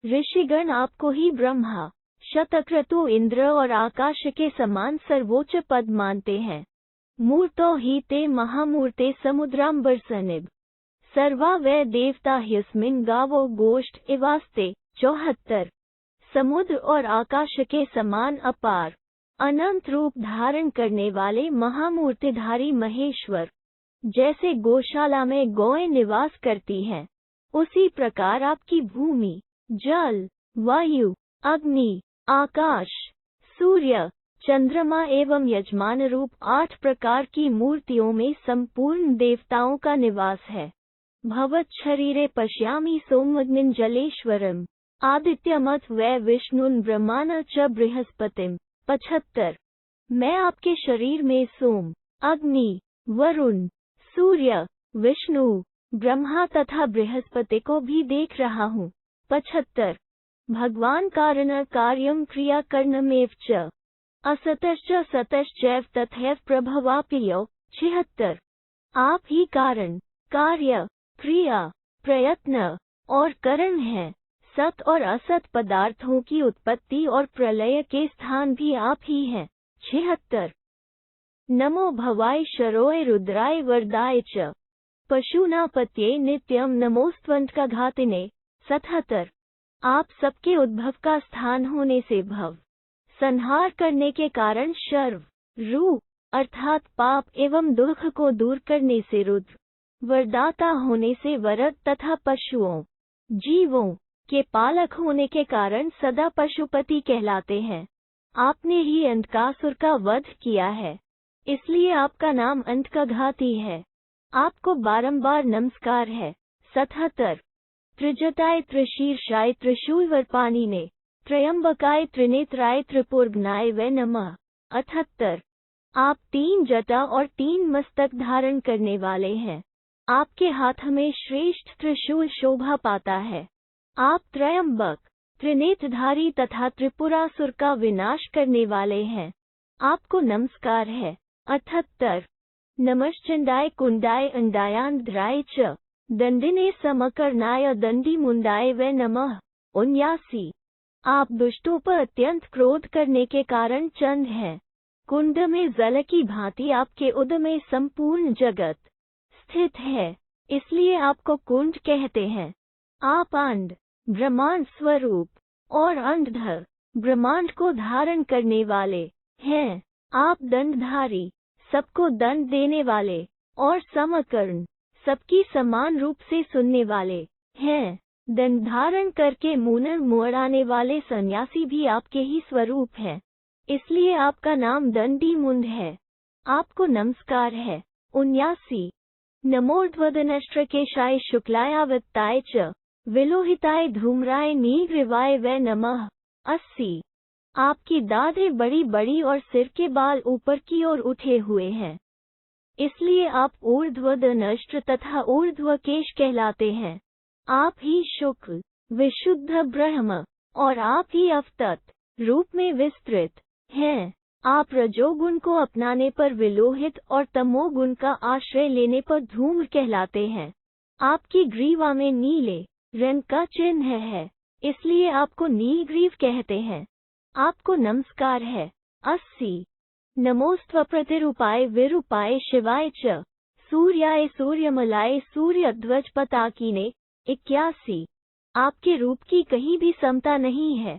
ऋषिगण आपको ही ब्रह्मा, शतक्रतु इंद्र और आकाश के समान सर्वोच्च पद मानते हैं। मूर्तो ही ते महामूर्ते समुद्रांबर सनिभ सर्वा वै देवता ह्यस्मिन् गावो गोष्ठ इवास्ते। 74। समुद्र और आकाश के समान अपार अनंत रूप धारण करने वाले महामूर्तिधारी महेश्वर, जैसे गौशाला में गौएं निवास करती हैं, उसी प्रकार आपकी भूमि, जल, वायु, अग्नि, आकाश, सूर्य, चंद्रमा एवं यजमान रूप 8 प्रकार की मूर्तियों में संपूर्ण देवताओं का निवास है। भवत् शरीरे पश्यामि सोमग्निं जलेश्वरम् आदित्यमथ वै विष्णुन् ब्रह्माण च बृहस्पतिम्। 75। मैं आपके शरीर में सोम, अग्नि, वरुण, सूर्य, विष्णु, ब्रह्मा तथा बृहस्पति को भी देख रहा हूँ। 75। भगवान कारण कार्यम क्रिया करणमेव च असतश्च सतश्चैव तथैव प्रभवाप्ययो। 76। आप ही कारण, कार्य, क्रिया, प्रयत्न और करण हैं। सत और असत पदार्थों की उत्पत्ति और प्रलय के स्थान भी आप ही हैं। 76। नमो भवाय शरोय रुद्राय वरदाय च पशूनापत्ये नित्यम नमोस्त्वन्त्कघातिने। 77। आप सबके उद्भव का स्थान होने से भव संहार करने के कारण शर्व रूप अर्थात पाप एवं दुख को दूर करने से रुद्र, वरदाता होने से वरद तथा पशुओं, जीवों के पालक होने के कारण सदा पशुपति कहलाते हैं। आपने ही अंधकासुर का वध किया है, इसलिए आपका नाम अंतकघाती है। आपको बारंबार नमस्कार है। 77। त्रिजटाय त्रिशीर्षाय त्रिशूलवर्पाणिने त्रयंबकाय त्रिनेत्राय त्रिपुर्गनाय वै नमः। 78। आप 3 जटा और 3 मस्तक धारण करने वाले हैं। आपके हाथ में श्रेष्ठ त्रिशूल शोभा पाता है। आप त्रयंबक, त्रिनेत्रधारी तथा त्रिपुरासुर का विनाश करने वाले हैं। आपको नमस्कार है। 78। नमश्चंडाय कुंडाय अंडायांध्राय च दंडिने समकर्णाय दंडीमुंडाय वै नमः। 79। आप दुष्टों पर अत्यंत क्रोध करने के कारण चंड हैं। कुंड में जल की भांति आपके उदर में संपूर्ण जगत स्थित है, इसलिए आपको कुंड कहते हैं। आप अंड, ब्रह्मांड स्वरूप और अंडधर, ब्रह्मांड को धारण करने वाले हैं। आप दंडधारी, सबको दंड देने वाले और समकर्ण, सबकी समान रूप से सुनने वाले हैं। दंड धारण करके मुंडन मुड़ाने वाले सन्यासी भी आपके ही स्वरूप हैं, इसलिए आपका नाम दंडी मुंड है। आपको नमस्कार है। 79। नमोर्ध्वदनष्ट्रकेशाय शुक्लायावत्ताय च विलोहिताय धूम्राय नीग्रीवाय वै नमः। 80। आपकी दाढ़ें बड़ी बड़ी और सिर के बाल ऊपर की ओर उठे हुए हैं, इसलिए आप ऊर्ध्वदनष्ट्र तथा ऊर्ध्वकेश कहलाते हैं। आप ही शुक्ल, विशुद्ध ब्रह्म और आप ही अवतत रूप में विस्तृत हैं। आप रजोगुण को अपनाने पर विलोहित और तमोगुण का आश्रय लेने पर धूम्र कहलाते हैं। आपकी ग्रीवा में नीले रंग का चिन्ह है, इसलिए आपको नीलग्रीव कहते हैं। आपको नमस्कार है। 80। नमोस्त्वप्रतिरूपाय विरूपाय शिवाय च सूर्याय सूर्यमलाय सूर्यध्वज पताकीने। 81। आपके रूप की कहीं भी समता नहीं है,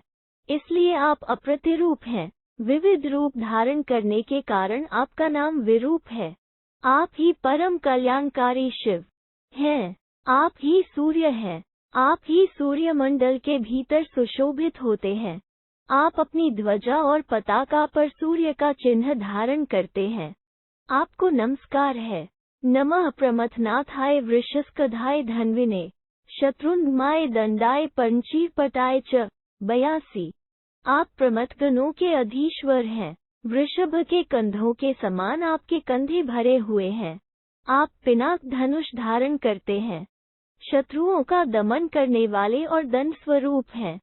इसलिए आप अप्रतिरूप हैं। विविध रूप धारण करने के कारण आपका नाम विरूप है। आप ही परम कल्याणकारी शिव हैं। आप ही सूर्य हैं। आप ही सूर्यमंडल के भीतर सुशोभित होते हैं। आप अपनी ध्वजा और पताका पर सूर्य का चिन्ह धारण करते हैं। आपको नमस्कार है। नमः प्रमथनाथाय वृषस्कधाय धन्विने शत्रुन्माय दंडाय पंचीपटाय च। 82। आप प्रमथगणों के अधीश्वर हैं। वृषभ के कंधों के समान आपके कंधे भरे हुए हैं। आप पिनाक धनुष धारण करते हैं। शत्रुओं का दमन करने वाले और दंड स्वरूप हैं।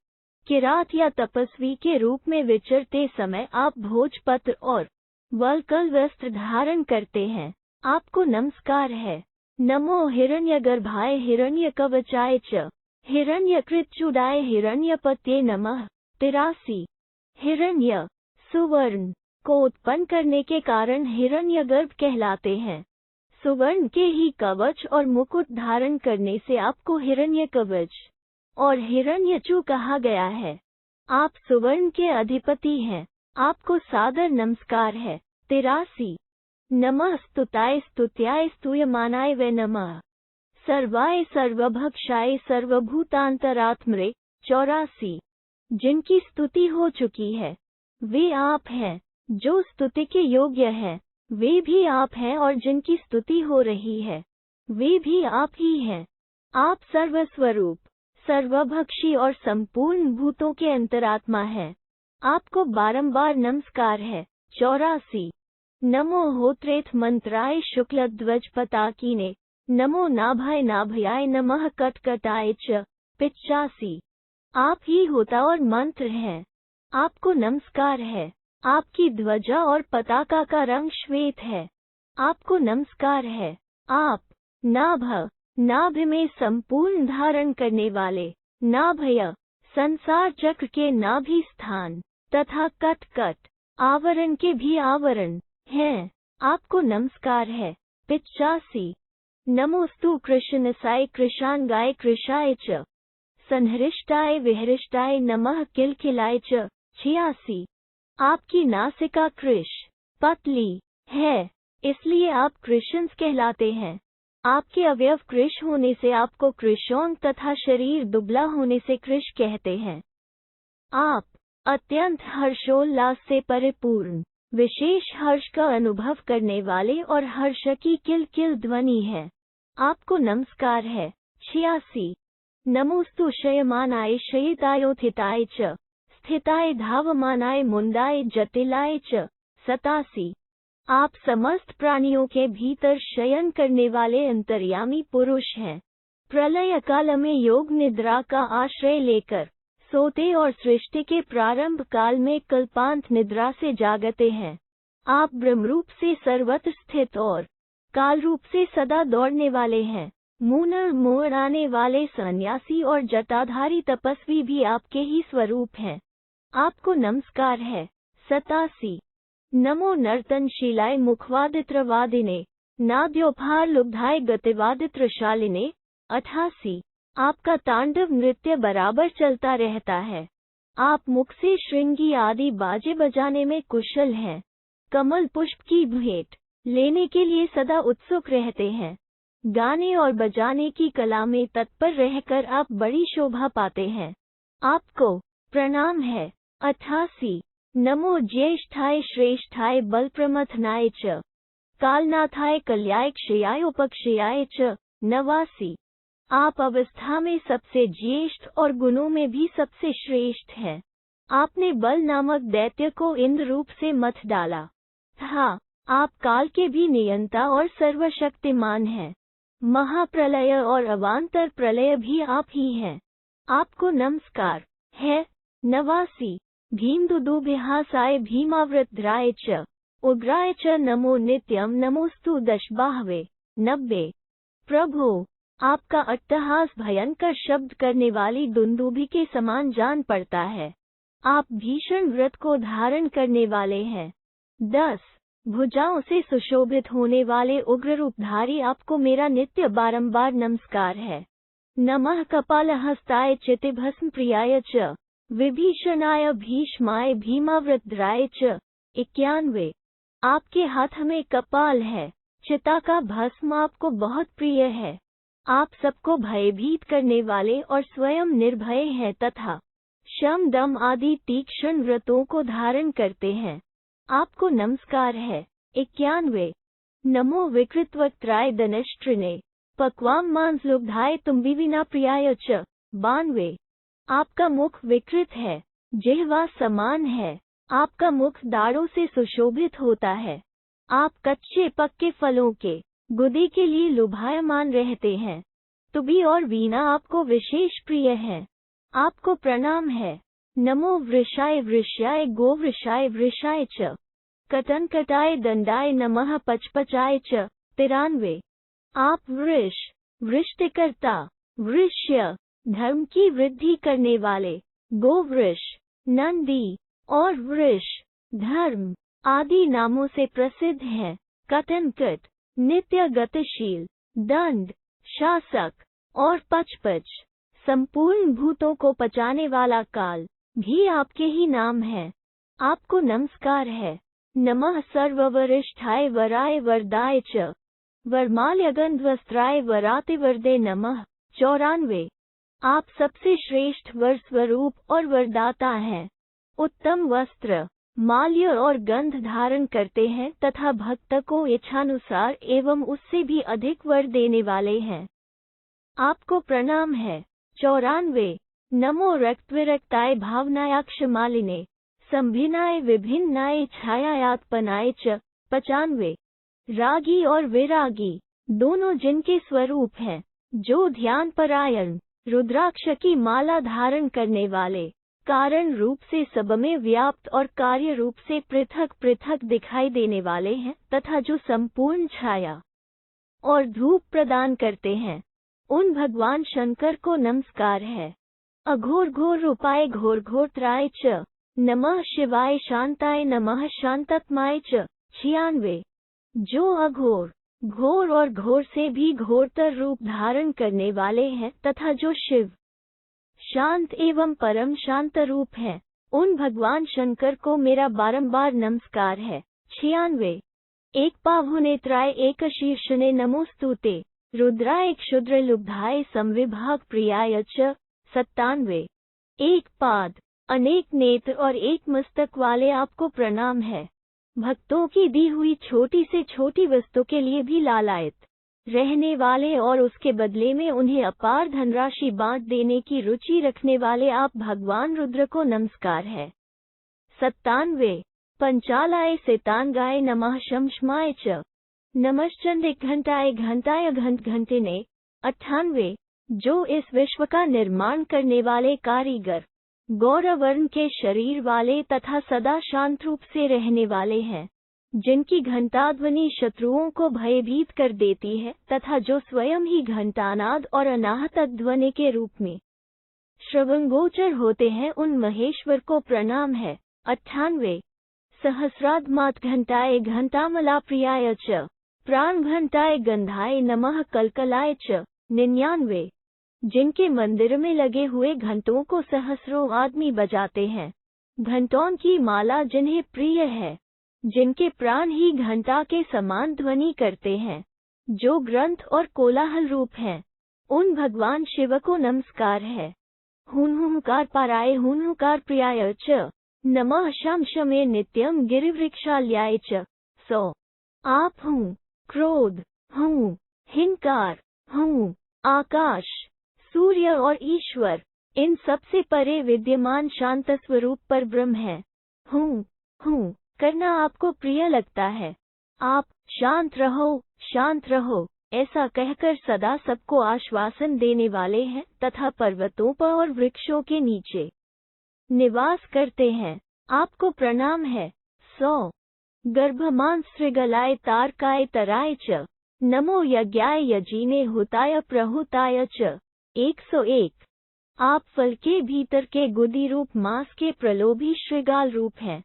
किरात या तपस्वी के रूप में विचरते समय आप भोजपत्र और वल्कल वस्त्र धारण करते हैं। आपको नमस्कार है। नमो हिरण्यगर्भाय हिरण्यकवचाय च हिरण्यकृतचूडाय हिरण्यपत्ये नमः। 83। हिरण्य सुवर्ण को उत्पन्न करने के कारण हिरण्यगर्भ कहलाते हैं। सुवर्ण के ही कवच और मुकुट धारण करने से आपको हिरण्यकवच और हिरण्यचू कहा गया है। आप सुवर्ण के अधिपति हैं। आपको सादर नमस्कार है। 83। नमः स्तुताय स्तुत्याय स्तूयमानाय वे नमः सर्वाय सर्वभक्षाय सर्वभूतांतरात्मरे। 84। जिनकी स्तुति हो चुकी है वे आप हैं। जो स्तुति के योग्य हैं वे भी आप हैं, और जिनकी स्तुति हो रही है वे भी आप ही हैं। आप सर्वस्वरूप, सर्वभक्षी और संपूर्ण भूतों के अंतरात्मा हैं। आपको बारंबार नमस्कार है। 84। नमो होत्रेथ मंत्राय शुक्लध्वज पताकीने नमो नाभाय नाभयाय नमः कटकटाय च। 85। आप ही होता और मंत्र हैं। आपको नमस्कार है। आपकी ध्वजा और पताका का रंग श्वेत है। आपको नमस्कार है। आप नाभ में संपूर्ण धारण करने वाले नाभय संसार चक्र के नाभि स्थान तथा कट आवरण के भी आवरण हैं। आपको नमस्कार है। 85। नमोस्तु कृष्णसाय कृशांगाय कृशाय च संहृष्टाय विहृष्टाय नमः किलकिलाय च। 86। आपकी नासिका कृश पतली है, इसलिए आप कृशंस कहलाते हैं। आपके अवयव कृश होने से आपको कृशोंग तथा शरीर दुबला होने से कृश कहते हैं। आप अत्यंत हर्षोल्लास से परिपूर्ण विशेष हर्ष का अनुभव करने वाले और हर्ष की किल ध्वनि है। आपको नमस्कार है। 86। नमोस्तु शयमानाय शयितायोत्थिताय च स्थिताय धावमानाय मुंडाय जटिलाय च। 87। आप समस्त प्राणियों के भीतर शयन करने वाले अंतर्यामी पुरुष हैं। प्रलय काल में योग निद्रा का आश्रय लेकर सोते और सृष्टि के प्रारंभ काल में कल्पांत निद्रा से जागते हैं। आप ब्रह्मरूप से सर्वत्र स्थित और काल रूप से सदा दौड़ने वाले हैं। मुंह मोड़ाने वाले सन्यासी और जटाधारी तपस्वी भी आपके ही स्वरूप हैं। आपको नमस्कार है। 87। नमो नर्तनशीलाय मुखवादित्रवादिने नाद्योपहार लुब्धाय गतिवादित्रशालिने। 88। आपका तांडव नृत्य बराबर चलता रहता है। आप मुख से श्रृंगी आदि बाजे बजाने में कुशल हैं। कमल पुष्प की भेंट लेने के लिए सदा उत्सुक रहते हैं। गाने और बजाने की कला में तत्पर रहकर आप बड़ी शोभा पाते हैं। आपको प्रणाम है। 88। नमो ज्येष्ठाय श्रेष्ठाय बलप्रमथनाय च कालनाथाय कल्याय क्षयाय उपक्षयाय च। 89। आप अवस्था में सबसे ज्येष्ठ और गुणों में भी सबसे श्रेष्ठ हैं। आपने बल नामक दैत्य को इंद्र रूप से मथ डाला था। आप काल के भी नियंता और सर्वशक्तिमान हैं। महाप्रलय और अवान्तर प्रलय भी आप ही हैं। आपको नमस्कार है। 89। भीमदुदुभिहासाय भीमावृतधराय च उग्राय च नमो नित्यम नमोस्तु दशबाहवे। 90। प्रभु, आपका अट्टहास भयंकर शब्द करने वाली दुंदुभि के समान जान पड़ता है। आप भीषण व्रत को धारण करने वाले हैं। 10 भुजाओं से सुशोभित होने वाले उग्र रूपधारी आपको मेरा नित्य बारंबार नमस्कार है। नमः कपालहस्ताय चितिभस्म प्रियाय च विभीषणाय भीष्माय भीमावृद्राय च। 91 आपके हाथ में कपाल है, चिता का भस्म आपको बहुत प्रिय है। आप सबको भयभीत करने वाले और स्वयं निर्भय हैं तथा शम दम आदि तीक्ष्ण व्रतों को धारण करते हैं। आपको नमस्कार है। 91 नमो विकृतवक्त्राय दनष्ट्रिणे पक्वाम मांसलुब्धाय तुम्बिविना प्रियाय च। 92 आपका मुख विकृत है, जिह्वा समान है। आपका मुख दाढ़ों से सुशोभित होता है। आप कच्चे पक्के फलों के गुदे के लिए लुभायमान रहते हैं। तुबी और वीणा आपको विशेष प्रिय है। आपको प्रणाम है। नमो वृषाय वृष्याय गोवृषाय वृषाय च कटनकटाय दंडाय नमः पचपचाय च। 93 आप वृष वृष्टिकर्ता वृष्य धर्म की वृद्धि करने वाले गोवृष नंदी और वृष धर्म आदि नामों से प्रसिद्ध हैं। कटनकट नित्य गतिशील दंड शासक और पचपच संपूर्ण भूतों को पचाने वाला काल भी आपके ही नाम है। आपको नमस्कार है। नमः सर्ववरिष्ठाय वराय वरदाय च वरमाल्यगंधवस्त्राय वरातिवरदे नमः। 94 आप सबसे श्रेष्ठ वर स्वरूप और वरदाता हैं। उत्तम वस्त्र माल्य और गंध धारण करते हैं तथा भक्त को इच्छानुसार एवं उससे भी अधिक वर देने वाले हैं। आपको प्रणाम है। 94 नमो रक्तविरक्ताय भावनायाक्ष मालिने संभिन्नाय विभिन्नाय छायायात्पनाय च। 95 रागी और विरागी दोनों जिनके स्वरूप हैं, जो ध्यान परायण रुद्राक्ष की माला धारण करने वाले कारण रूप से सब में व्याप्त और कार्य रूप से पृथक पृथक दिखाई देने वाले हैं तथा जो संपूर्ण छाया और धूप प्रदान करते हैं, उन भगवान शंकर को नमस्कार है। अघोर घोर रूपाय घोर घोरत्राय च नमः शिवाय शांताय नमः शांतात्माय च। 96 जो अघोर घोर और घोर से भी घोरतर रूप धारण करने वाले हैं तथा जो शिव शांत एवं परम शांत रूप है, उन भगवान शंकर को मेरा बारंबार नमस्कार है। 96 एक पावुनेत्राय एक शीर्षने नमोस्तुते रुद्राय क्षुद्र लुब्धाय संविभाग प्रियाय च। 97 एक पाद अनेक नेत्र और एक मस्तक वाले आपको प्रणाम है। भक्तों की दी हुई छोटी से छोटी वस्तु के लिए भी लालायित रहने वाले और उसके बदले में उन्हें अपार धनराशि बांट देने की रुचि रखने वाले आप भगवान रुद्र को नमस्कार है। 97 पंचालाय सितांगाय नमः शमशमाय च नमश्चंडिक घंटाय घंटाय घंट घंटिने। 98 जो इस विश्व का निर्माण करने वाले कारीगर गौरवर्ण के शरीर वाले तथा सदा शांत रूप से रहने वाले हैं, जिनकी घंटाध्वनि शत्रुओं को भयभीत कर देती है तथा जो स्वयं ही घंटानाद और अनाहतक ध्वनि के रूप में श्रवणगोचर होते हैं, उन महेश्वर को प्रणाम है। 98 सहस्राध्मात घंटाए घंटामला प्रियाय च प्राण घंटाए गंधाय नमः कलकलाय च। 99 जिनके मंदिर में लगे हुए घंटों को सहस्रों आदमी बजाते हैं, घंटों की माला जिन्हें प्रिय है, जिनके प्राण ही घंटा के समान ध्वनि करते हैं, जो ग्रंथ और कोलाहल रूप हैं, उन भगवान शिव को नमस्कार है। हुंकार पाराय हुंकार प्रियाय च नमः शम शमे नित्यम गिरिवृक्षाल्याय च। 100 आप हूँ, क्रोध हूँ, हिंकार हूँ, आकाश सूर्य और ईश्वर इन सबसे परे विद्यमान शांत स्वरूप पर ब्रह्म है। हूँ करना आपको प्रिय लगता है। आप शांत रहो ऐसा कहकर सदा सबको आश्वासन देने वाले हैं तथा पर्वतों पर और वृक्षों के नीचे निवास करते हैं। आपको प्रणाम है। 100 गर्भमान सृगलाय तारकाय तराय च नमो यज्ञाय यजीने हुताय प्रहुताय च। 101 आप फल के भीतर के गुदी रूप मांस के प्रलोभी श्रृगाल रूप हैं।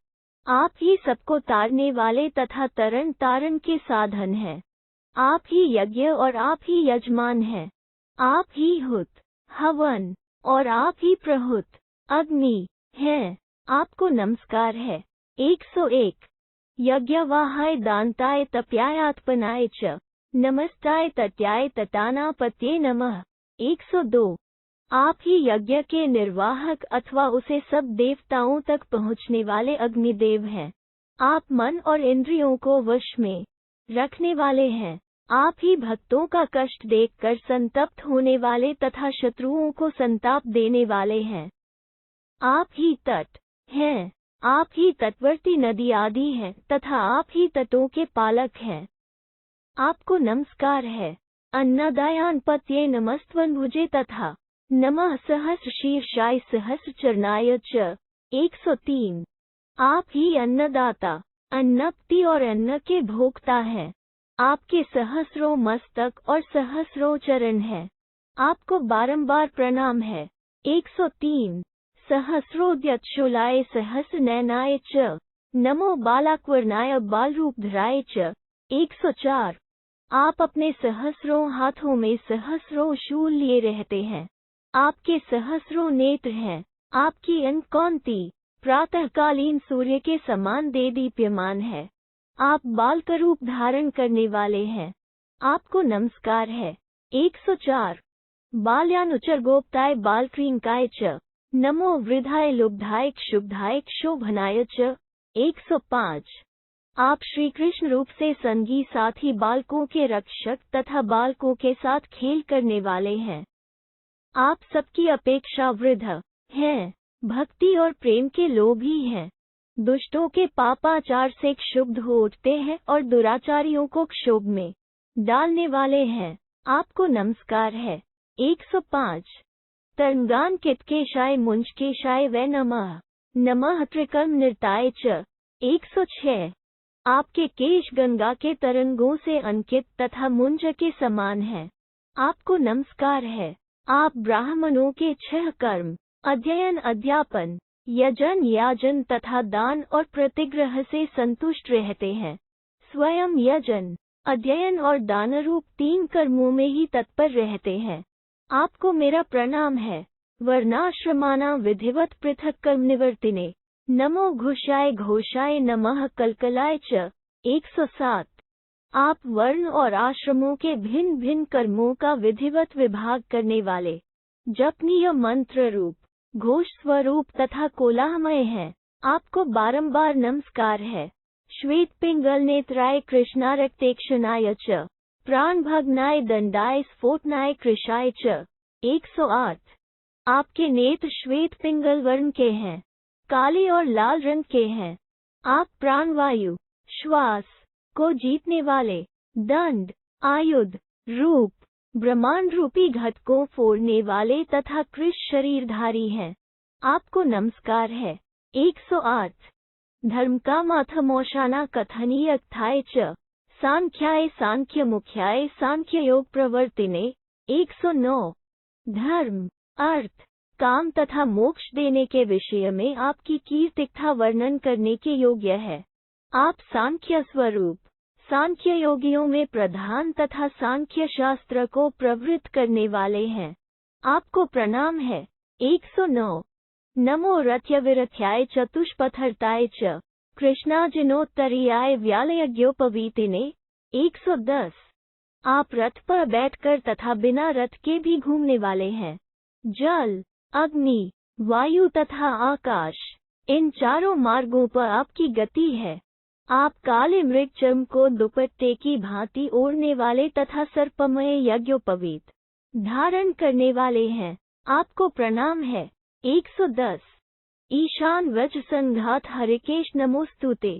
आप ही सबको तारने वाले तथा तरण तारण के साधन हैं। आप ही यज्ञ और आप ही यजमान हैं। आप ही हुत, हवन और आप ही प्रहुत, अग्नि हैं। आपको नमस्कार है। 101 यज्ञवाहाय दान्ताय तप्यायात्पनाय च नमस्ताय तट्याय तटानापत्ये नमः। 102 आप ही यज्ञ के निर्वाहक अथवा उसे सब देवताओं तक पहुँचने वाले अग्निदेव हैं। आप मन और इंद्रियों को वश में रखने वाले हैं। आप ही भक्तों का कष्ट देखकर संतप्त होने वाले तथा शत्रुओं को संताप देने वाले हैं। आप ही तट हैं। आप ही तटवर्ती नदी आदि हैं तथा आप ही तटों के पालक हैं। आपको नमस्कार है। अन्नदायान्पत्ये नमस्त्वन्भुजे तथा नमः सहस्रशीर्षाय सहस्रचरणाय च। 103 आप ही अन्नदाता, अन्नपति और अन्न के भोक्ता हैं। आपके सहस्रों मस्तक और सहस्रों चरण हैं। आपको बारंबार प्रणाम है। 103 सहस्रोद्यक्षुलाय सहस्रनयनाय च नमो बालाक्वर्णाय बालरूपधराय च। 104 आप अपने सहस्रों हाथों में सहस्रों शूल लिए रहते हैं। आपके सहस्रों नेत्र हैं। आपकी अनकौंती प्रातःकालीन सूर्य के समान देदीप्यमान है। आप बाल का रूप धारण करने वाले हैं। आपको नमस्कार है। 104 बाल्यानुचर गोप्ताय बालक्रींकाय च नमो वृद्धाय लुब्धाय क्षुब्धाय क्षोभनाय च। 105 आप श्री कृष्ण रूप से संगी साथी बालकों के रक्षक तथा बालकों के साथ खेल करने वाले हैं। आप सबकी अपेक्षा वृद्ध हैं, भक्ति और प्रेम के लोभी हैं। दुष्टों के पापाचार से क्षुब्ध हो उठते हैं और दुराचारियों को क्षोभ में डालने वाले हैं। आपको नमस्कार है। 105 तरंगान कितकेशाय मुंजकेशाय वै नमः। नमः त्रिकर्म निर्ताय च। 106 आपके केश गंगा के तरंगों से अंकित तथा मुंज के समान है। आपको नमस्कार है। आप ब्राह्मणों के 6 कर्म अध्ययन अध्यापन यजन याजन तथा दान और प्रतिग्रह से संतुष्ट रहते हैं। स्वयं यजन अध्ययन और दान रूप 3 कर्मों में ही तत्पर रहते हैं। आपको मेरा प्रणाम है। वर्णाश्रमाना विधिवत पृथक कर्म निवर्तिने नमो घोषाय घोषाय नमः कलकलाय च। 107 आप वर्ण और आश्रमों के भिन्न भिन्न कर्मों का विधिवत विभाग करने वाले जपनीय मंत्र रूप घोष स्वरूप तथा कोलाहमय हैं। आपको बारंबार नमस्कार है। श्वेत पिंगल नेत्राय कृष्णारक्तेक्षणाय च प्राणभग्नाय दंडाय स्फोटनाय कृशाय च। 108 आपके नेत्र श्वेत पिंगल वर्ण के हैं, काले और लाल रंग के हैं। आप प्राणवायु श्वास को जीतने वाले दंड आयुध रूप ब्रह्मांड रूपी घट को फोड़ने वाले तथा कृश शरीरधारी हैं। आपको नमस्कार है। 108 धर्म का माथमोशाना कथनीय थाय च सांख्याय सांख्य मुख्याय सांख्य योग प्रवर्तिने। 109 धर्म अर्थ काम तथा मोक्ष देने के विषय में आपकी कीर्तिकथा वर्णन करने के योग्य है। आप सांख्य स्वरूप सांख्य योगियों में प्रधान तथा सांख्य शास्त्र को प्रवृत्त करने वाले हैं। आपको प्रणाम है। 109 नमो रथ्यविरथ्याय चतुष्पथर्ताय च कृष्णाजिनोत्तरीयाय व्यालयज्ञोपवीतिने। 110 आप रथ पर बैठकर तथा बिना रथ के भी घूमने वाले हैं। जल अग्नि वायु तथा आकाश इन चारों मार्गों पर आपकी गति है। आप काले मृग चर्म को दुपट्टे की भांति ओढ़ने वाले तथा सर्पमय यज्ञोपवीत धारण करने वाले हैं। आपको प्रणाम है। 110 ईशान वज्र संघात हरिकेश नमोस्तुते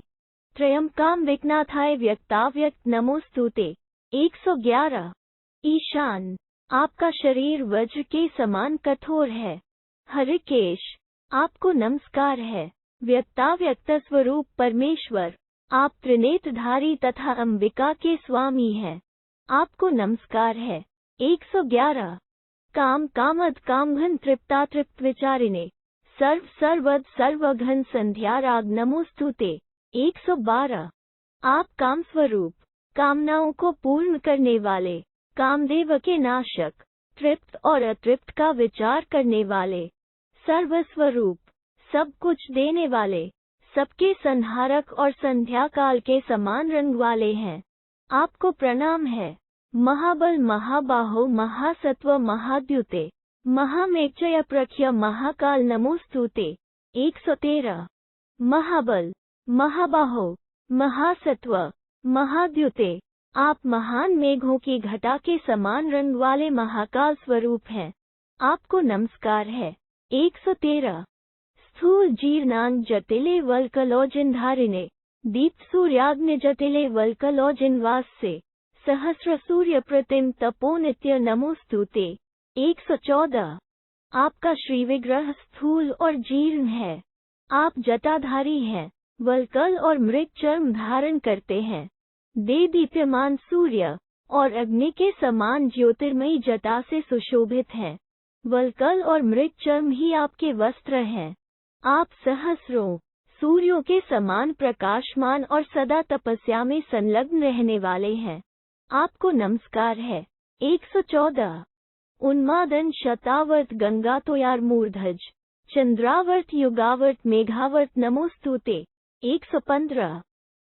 त्रयंकाम विघ्नाथाय व्यक्ताव्यक्त नमोस्तुते। 111 ईशान आपका शरीर वज्र के समान कठोर है। हरिकेश आपको नमस्कार है। व्यक्ताव्यक्त स्वरूप परमेश्वर आप त्रिनेत्रधारी तथा अंबिका के स्वामी हैं। आपको नमस्कार है। 111 काम कामद कामघन तृप्ता तृप्त विचारिणे सर्व सर्वद सर्वघन संध्या राग नमोस्तुते। 112। आप काम स्वरूप, कामनाओं को पूर्ण करने वाले, कामदेव के नाशक, तृप्त और अतृप्त का विचार करने वाले, सर्वस्वरूप, सब कुछ देने वाले, सबके संहारक और संध्या काल के समान रंग वाले हैं। आपको प्रणाम है। महाबल महाबाहो महासत्व महाद्युते महामेचय प्रख्य महाकाल नमोस्तुते। 113। महाबल, महाबाहो, महासत्व, महाद्युते, आप महान मेघों की घटा के समान रंग वाले महाकाल स्वरूप हैं। आपको नमस्कार है। 113। स्थूल जीर्णांग जटिले वल्कलोजिन्धारिणे दीप्त सूर्याग्नि जटिले वल्कलोजिन्वास से सहस्र सूर्य प्रतिम तपो नित्य नमोस्तुते। 114। आपका श्री विग्रह स्थूल और जीर्ण है। आप जटाधारी हैं, वल्कल और मृग चर्म धारण करते हैं। दे दीप्यमान सूर्य और अग्नि के समान ज्योतिर्मयी जटा से सुशोभित हैं। वल्कल और मृग चर्म ही आपके वस्त्र हैं। आप सहस्रों सूर्यों के समान प्रकाशमान और सदा तपस्या में संलग्न रहने वाले हैं। आपको नमस्कार है। 114। उन्मादन शतावर्त गंगातोयार मूर्धज चंद्रावर्त युगावर्त मेघावर्त नमोस्तुते। 115।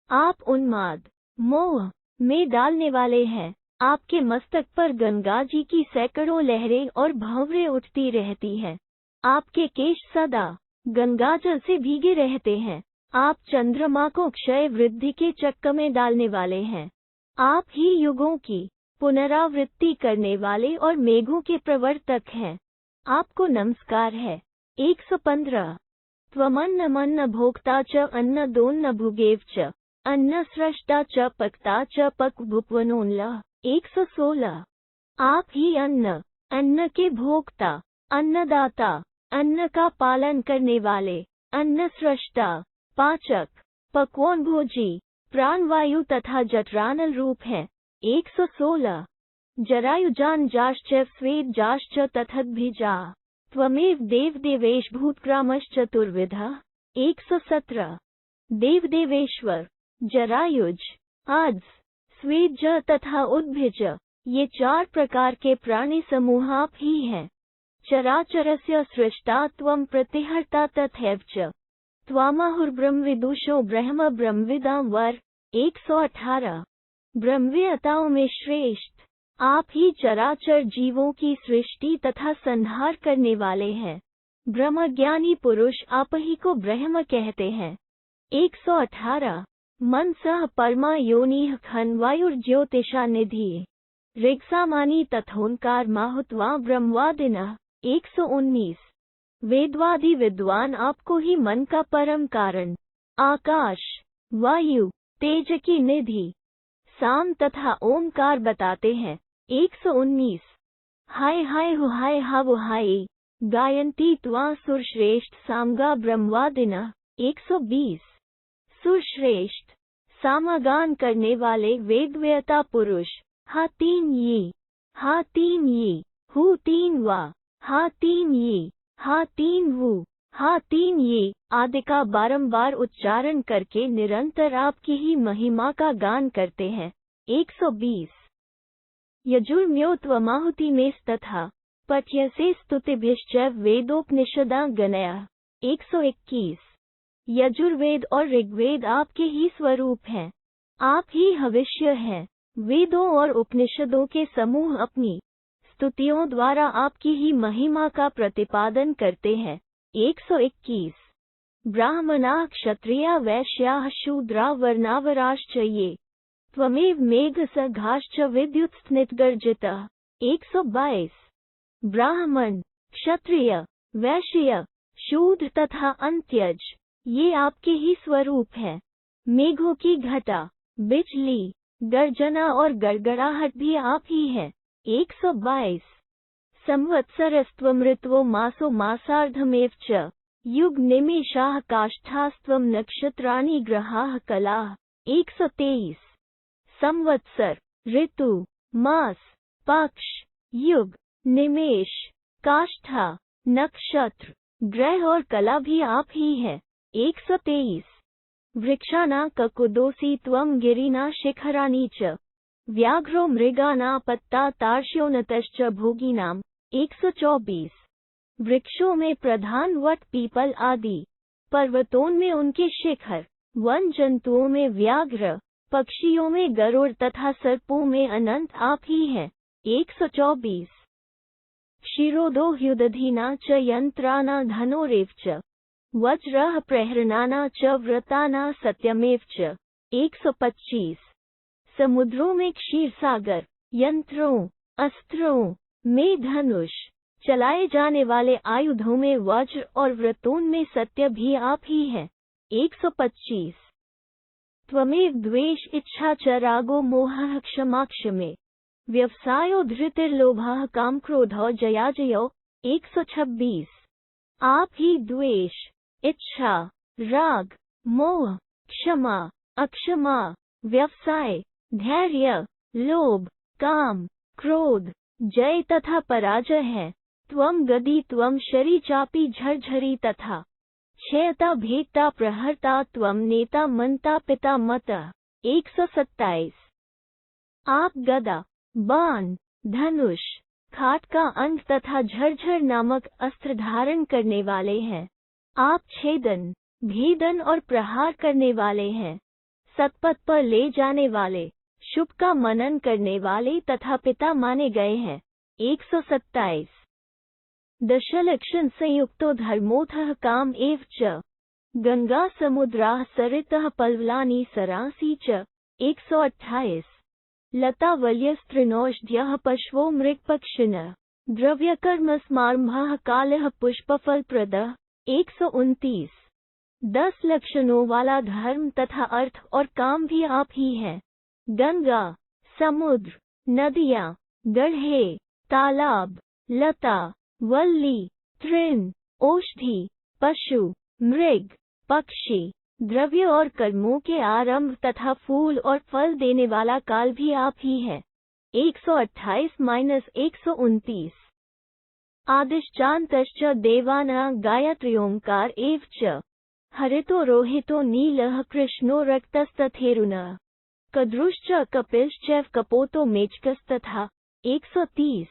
आप उन्माद, मोह में डालने वाले हैं। आपके मस्तक पर गंगा जी की सैकड़ों लहरें और भंवरें उठती रहती हैं। आपके केश सदा गंगाजल से भीगे रहते हैं। आप चंद्रमा को क्षय वृद्धि के चक्र में डालने वाले हैं। आप ही युगों की पुनरावृत्ति करने वाले और मेघों के प्रवर्तक हैं। आपको नमस्कार है। 115। त्वमन्न मन्न भोक्ता च अन्न दोन्न भुगेव च अन्न स्रष्टा च पक्ता च पक भुपवनोन्ला। 116। आप ही अन्न के भोक्ता, अन्नदाता, अन्न का पालन करने वाले, अन्न स्रष्टा, पाचक, पक्वोन्भोजी, प्राणवायु तथा जठरानल रूप हैं। 116। जरायुजान जाश्च स्वेद जाश्च तथद्भिजा त्वमेव देव देवेश भूतग्रामश्चतुर्विधा। 117। देव देवेश्वर, जरायुज, आद्स, स्वेज तथा उद्भिज, ये 4 प्रकार के प्राणी समूह आप ही हैं। चराचरस्य सृष्टा त्वं प्रतिहर्ता तथैव च त्वामाहुर्ब्रह्मविदुषो ब्रह्म ब्रह्मविदां वर। 118। ब्रह्मवेत्ताओं में श्रेष्ठ, आप ही चराचर जीवों की सृष्टि तथा संहार करने वाले हैं। ब्रह्मज्ञानी पुरुष आप ही को ब्रह्म कहते हैं। 118। मन सह परमा योनिः खन्वायुर्ज्योतिषा निधि ऋक्सामानी तथोन्कार माहुत्वा ब्रह्मवादिनः। 119। वेदवादी विद्वान आपको ही मन का परम कारण, आकाश, वायु, तेज की निधि, साम तथा ओमकार बताते हैं। 119। हाय हाय हु हाय हावु हाय गायन्ती त्वा सुरश्रेष्ठ सामगा ब्रह्मवादिनः। 120। सुरश्रेष्ठ, सामगान करने वाले वेदवेत्ता पुरुष, हा 3 ये, हा 3 ये, हु 3 वा, हा 3 ये, हा 3 वु, हा 3 ये आदि का बारंबार उच्चारण करके निरंतर आपकी ही महिमा का गान करते हैं। 120। यजुर्म्योत्वमाहुति में तथा पठ्यसे स्तुतिभिश्च वेदोपनिषदा गणया। 121। यजुर्वेद और ऋग्वेद आपके ही स्वरूप हैं। आप ही हविष्य हैं। वेदों और उपनिषदों के समूह अपनी स्तुतियों द्वारा आपकी ही महिमा का प्रतिपादन करते हैं। 121। ब्राह्मणाः क्षत्रिया वैश्याः शूद्रा वर्णावराश्च ये त्वमेव मेघसघाश्च विद्युत्स्निग्धगर्जितः। 122। ब्राह्मण, क्षत्रिय, वैश्य, शूद्र तथा अंत्यज, ये आपके ही स्वरूप हैं। मेघों की घटा, बिजली, गर्जना और गड़गड़ाहट भी आप ही हैं। 122। संवत्सरस्त्वमृतवो मासो मासार्धमेव च युग निमेषाः काष्ठास्त्वं नक्षत्राणि ग्रहाः कलाः। 123। संवत्सर, ऋतु, मास, पक्ष, युग, निमेष, काष्ठा, नक्षत्र, ग्रह और कला भी आप ही है। 123। वृक्षाना ककुदोसी त्वं गिरिना शिखराणि च, व्याघ्रो मृगाना पत्ता तार्क्ष्योन्नतश्च भोगिनाम। 124। वृक्षों में प्रधान वट पीपल आदि, पर्वतों में उनके शिखर, वन जंतुओं में व्याघ्र, पक्षियों में गरुड़ तथा सर्पों में अनंत आप ही हैं। 124। क्षीरोदो ह्युदधीना च यंत्राना धनोरेव च, वज्रः प्रहरणाना च व्रताना सत्यमेव च। 125। समुद्रों में क्षीर सागर, यंत्रों, अस्त्रों में धनुष, चलाए जाने वाले आयुधों में वज्र और व्रतों में सत्य भी आप ही हैं। 125। त्वमेव द्वेष इच्छा च रागो मोहः क्षमा क्षमे, व्यवसायो धृतिर्लोभः काम क्रोधो जयाजयो। 126। आप ही द्वेष, इच्छा, राग, मोह, क्षमा, अक्षमा, व्यवसाय, धैर्य, लोभ, काम, क्रोध, जय तथा पराजय है। त्वं गदी त्वं शरी चापी झरझरी तथा क्षयता भेदता प्रहरता त्वं नेता मनता पिता मतः। 127। आप गदा, बाण, धनुष, खाट का अंक तथा झरझर नामक अस्त्र धारण करने वाले हैं। आप छेदन, भेदन और प्रहार करने वाले हैं, सतपथ पर ले जाने वाले, शुभ का मनन करने वाले तथा पिता माने गए हैं। 127। दशलक्षण संयुक्तो धर्मोऽथः काम एव च, गंगा समुद्राः सरितः पल्वलानि सरांसि च। 128। लता वल्यस्त्रिनौषध्यः पशवो मृगपक्षिणः, द्रव्यकर्मस्मारंभः कालः पुष्पफलप्रदः। 129। 10 लक्षणों वाला धर्म तथा अर्थ और काम भी आप ही हैं। गंगा, समुद्र, नदियाँ, गड्ढे, तालाब, लता, वल्ली, तृण, औषधि, पशु, मृग, पक्षी, द्रव्य और कर्मों के आरंभ तथा फूल और फल देने वाला काल भी आप ही है। 128-129। आदिश्चान्तश्च देवानां गायत्र्योंकार एव च, हरितो रोहितो नीलः कृष्णो रक्तस्तथेरुनः, कद्रुश्च कपिलश्चैव कपोतो मेचकस्तथा। 130।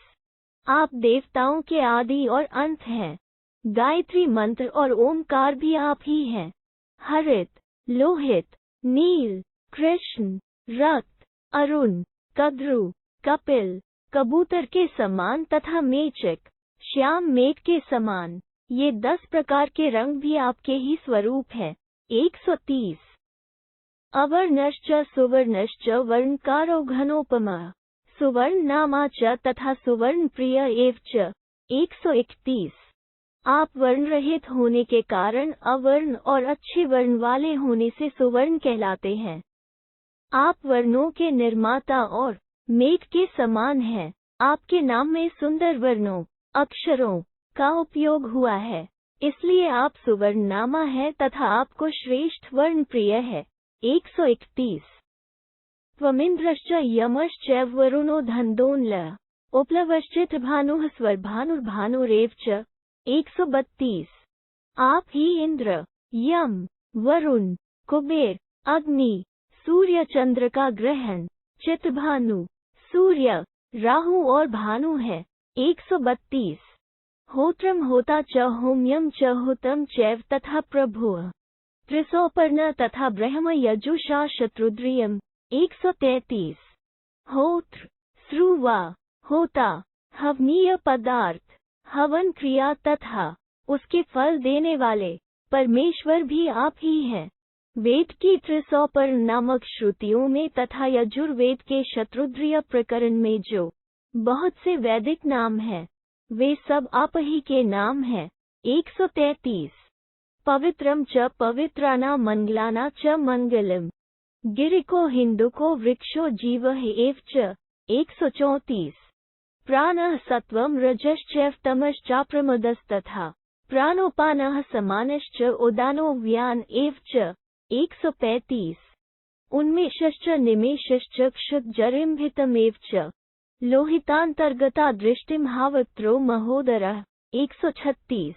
आप देवताओं के आदि और अंत हैं। गायत्री मंत्र और ओमकार भी आप ही हैं। हरित, लोहित, नील, कृष्ण, रक्त, अरुण, कद्रु, कपिल, कबूतर के समान तथा मेचक, श्याम मेघ के समान, ये 10 प्रकार के रंग भी आपके ही स्वरूप हैं। 130। अवर्णश्च सुवर्णश्च वर्णकारो घनोपमः, सुवर्ण नामा च तथा सुवर्ण प्रिय एव च। 131। आप वर्ण रहित होने के कारण अवर्ण और अच्छे वर्ण वाले होने से सुवर्ण कहलाते हैं। आप वर्णों के निर्माता और मेघ के समान हैं। आपके नाम में सुंदर वर्णों, अक्षरों का उपयोग हुआ है, इसलिए आप सुवर्ण नामा है तथा आपको श्रेष्ठ वर्ण प्रिय है। 131। त्वमिन्द्रश्च यमश्चैव वरुणो धन्दोन्लः, उपलवश्चित् भानुः स्वर्भानुर्भानुरेव च। 132। आप ही इंद्र, यम, वरुण, कुबेर, अग्नि, सूर्य चंद्र का ग्रहण, चित्तभानु, सूर्य, राहु और भानु है। 132। होत्रम होता च होम्यम च हुतम चैव तथा प्रभुः, त्रिसौपर्ण तथा ब्रह्म यजुषा शत्रुद्रियम। 133। होत्र, श्रुवा, होता, हवनीय पदार्थ, हवन क्रिया तथा उसके फल देने वाले परमेश्वर भी आप ही हैं। वेद की त्रिसौपर्ण नामक श्रुतियों में तथा यजुर्वेद के शत्रुद्रिय प्रकरण में जो बहुत से वैदिक नाम हैं, वे सब आप ही के नाम हैं। 133। पवित्रम च पवित्राना मंगलाना च मंगलम, गिरिको हिंदुको वृक्षो जीवः एव च। 134। प्राणः सत्वं रजश्चैव तमश्चाप्रमदस्तथा, प्राणोपानः समानश्च उदानो व्यान एव च। 135। उन्मेषश्च निमेषश्च क्षुद्जरिम्भितमेव च, लोहितांतर्गता दृष्टिं हावक्त्रो महोदरः। 136।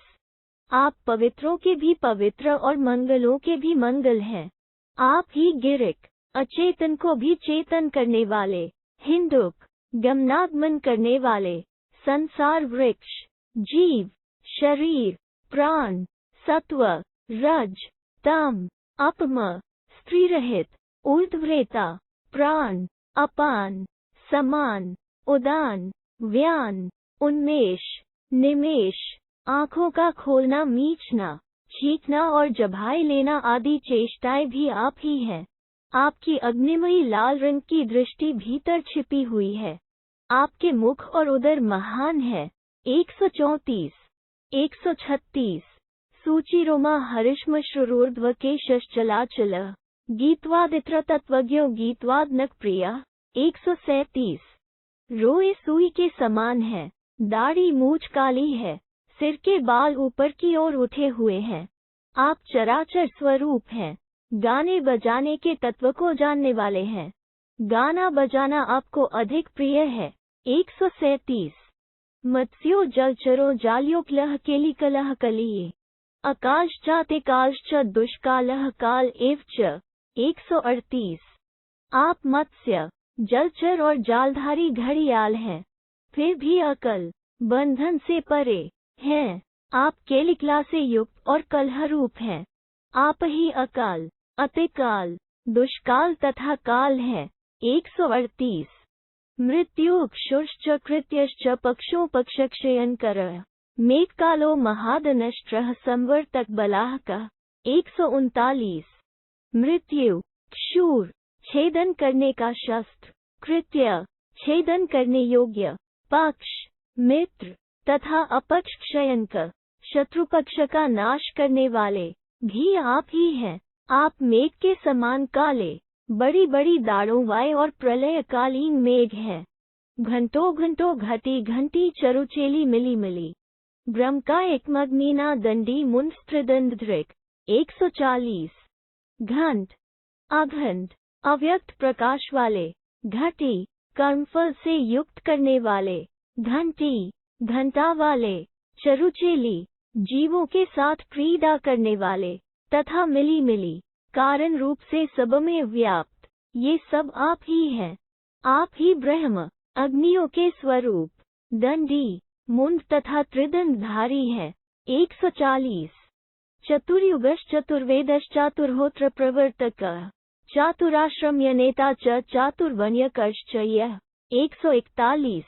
आप पवित्रों के भी पवित्र और मंगलों के भी मंगल हैं। आप ही गिरिक, अचेतन को भी चेतन करने वाले, हिंदुक, गमनागमन करने वाले, संसार वृक्ष, जीव, शरीर, प्राण, सत्व, रज, तम, अपम, स्त्री रहित, ऊर्ध्वरेता, प्राण, अपान, समान, उदान, व्यान, उन्मेष, निमेष, आँखों का खोलना, मीचना, छींकना और जभाई लेना आदि चेष्टाएं भी आप ही हैं। आपकी अग्निमयी लाल रंग की दृष्टि भीतर छिपी हुई है। आपके मुख और उदर महान है। 134, 136, सूचिरोमा हरिष्म श्रुरूर्ध्व के शश्चलाचल, गीतवादित्र तत्वज्ञो गीतवादनक प्रिया। 137, रोए सुई के समान है, दाढ़ी मूछ काली है, सिर के बाल ऊपर की ओर उठे हुए हैं। आप चराचर स्वरूप हैं, गाने बजाने के तत्व को जानने वाले हैं। गाना बजाना आपको अधिक प्रिय है। 137, मत्स्यो जलचरो जाल्यो क्लह केली कलह कलिये, अकालश्चाते कालश्च दुष्कालः काल एव च। 138, आप मत्स्य, जलचर और जालधारी घड़ियाल हैं, फिर भी अकल, बंधन से परे हैं। आप केलिकला से युक्त और कलह रूप हैं। आप ही अकाल, अतिकाल, दुष्काल तथा काल है। 138, मृत्यु क्षुश्च कृत्यश्च पक्षो पक्षक्षयन कर, मेघकालो महादनष्ट्रः संवर्तक बलाह का। 139, मृत्यु, क्षूर, छेदन करने का शस्त्र, कृत्य, छेदन करने योग्य, पक्ष, मित्र तथा अपक्ष क्षयनक, शत्रुपक्ष का नाश करने वाले भी आप ही हैं। आप मेघ के समान काले, बड़ी बड़ी दाढ़ों वाले और प्रलयकालीन मेघ हैं। घंटों घंटों घटी घंटी चरुचेली मिली मिली, ब्रह्म का एक मग्नीना दंडी मुंस्त्रिदंद्रिक। 140, घंट, अघंट, अव्यक्त प्रकाश वाले, घटी, कर्मफल से युक्त करने वाले, घंटी, घंटा वाले, चरुचेली, जीवों के साथ क्रीड़ा करने वाले, तथा मिली मिली, कारण रूप से सब में व्याप्त, ये सब आप ही हैं। आप ही ब्रह्म, अग्नियों के स्वरूप, दंडी, मुंड तथा त्रिदंडधारी है। 140, चतुर्युगश्चतुर्वेदश्चातुर्होत्र प्रवर्तक, चातुराश्रम्य नेता च चातुर्वन्यकश्च यः। 141,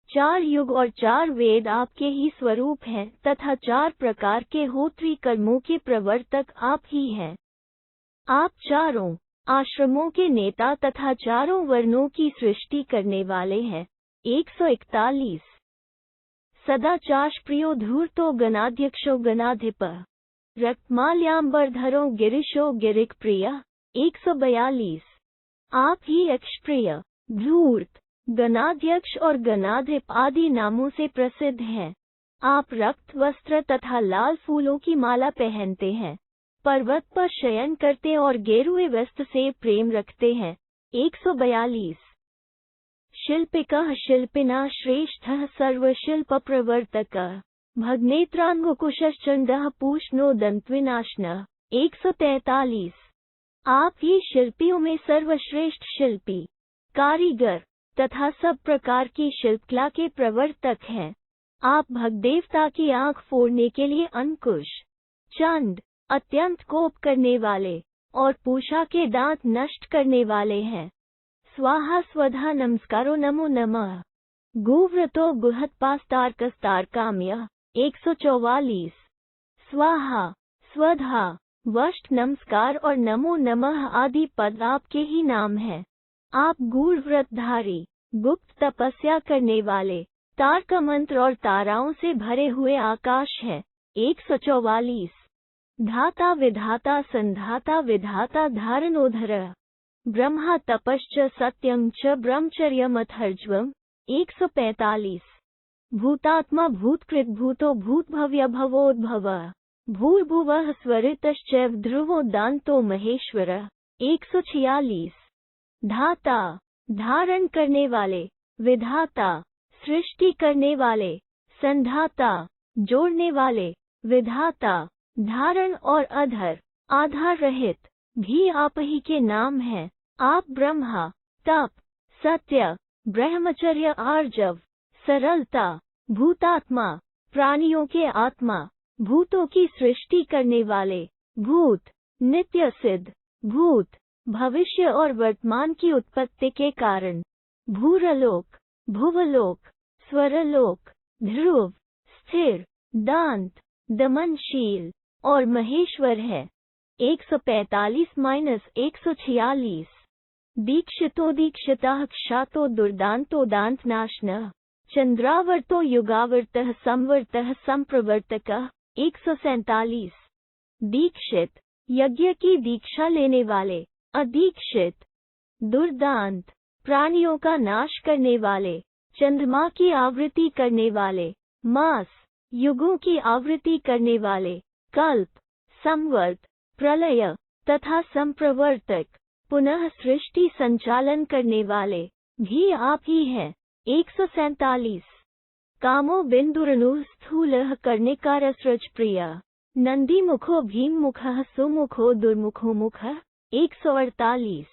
4 युग और 4 वेद आपके ही स्वरूप हैं तथा 4 प्रकार के होत्री कर्मों के प्रवर्तक आप ही हैं। आप चारों आश्रमों के नेता तथा चारों वर्णों की सृष्टि करने वाले हैं। 141, सदाचाश प्रियो धूर्तो गणाध्यक्षो गणाधिप, रक्तमाल्याम्बरधरो गिरिशो गिरिक प्रिय। 142, आप ही अक्षप्रिय, धूर्त, गणाध्यक्ष और गणाधिप आदि नामों से प्रसिद्ध हैं। आप रक्त वस्त्र तथा लाल फूलों की माला पहनते हैं, पर्वत पर शयन करते और गेरुए वस्त्र से प्रेम रखते हैं। 142, शिल्पिकः शिल्पिना श्रेष्ठः सर्वशिल्प प्रवर्तकः, भग्नेत्रांगुकुशश्चंडः पूष्णो दंत्विनाशनः। 143, आप ही शिल्पियों में सर्वश्रेष्ठ शिल्पी, कारीगर तथा सब प्रकार की शिल्पकला के प्रवर्तक हैं। आप भगदेवता की आंख फोड़ने के लिए अंकुश, चंड, अत्यंत कोप करने वाले और पूषा के दांत नष्ट करने वाले हैं। स्वाहा स्वधा नमस्कारो नमो नमः, गुव्रतो गुहत्पास्तार्कस्तारकाम्य। 144, स्वाहा, स्वधा, वष्ट, नमस्कार और नमो नमः आदि पद आपके ही नाम हैं। आप गूढ़ व्रतधारी, गुप्त तपस्या करने वाले, तारक मंत्र और ताराओं से भरे हुए आकाश हैं। 144, धाता विधाता संधाता विधाता धारणोधर, ब्रह्मा तपश्च सत्यं च ब्रह्मचर्यमथर्ज्वम्। 145, भूतात्मा भूतकृत भूतो भूतभव्य भवोद्भवः, भूर्भुवः स्वरितश्चैव ध्रुवो दान्तो महेश्वरः। 146, धाता, धारण करने वाले, विधाता, सृष्टि करने वाले, संधाता, जोड़ने वाले, विधाता, धारण और अधर, आधार रहित भी आप ही के नाम हैं। आप ब्रह्मा, तप, सत्य, ब्रह्मचर्य, आर्जव, सरलता, भूतात्मा, प्राणियों के आत्मा, भूतों की सृष्टि करने वाले, भूत, नित्य सिद्ध, भूत, भविष्य और वर्तमान की उत्पत्ति के कारण, भूरलोक, भुवलोक, स्वरलोक, ध्रुव, स्थिर, दांत, दमनशील और महेश्वर है। 145-146 दीक्षितो दीक्षितः क्षातो दुर्दांतो दांतनाशनः चंद्रावर्तो युगावर्तः संवर्तः संप्रवर्तकः। 147 दीक्षित, यज्ञ की दीक्षा लेने वाले, अदीक्षित, दुर्दांत, प्राणियों का नाश करने वाले, चंद्रमा की आवृत्ति करने वाले, मास, युगों की आवृत्ति करने वाले, कल्प, संवर्त, प्रलय तथा संप्रवर्तक, पुनः सृष्टि संचालन करने वाले भी आप ही हैं। 147 कामो बिंदुरनु स्थूलः कर्णिकारसृज प्रिय नंदीमुखो भीममुखः सुमुखो दुर्मुखो मुखः। 148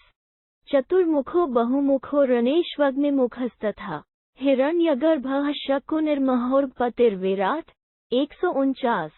चतुर्मुखो बहुमुखो रणेष्वग्निमुखस्तथा हिरण्यगर्भः शकुनिर्महोर्पतिर्विराट। 149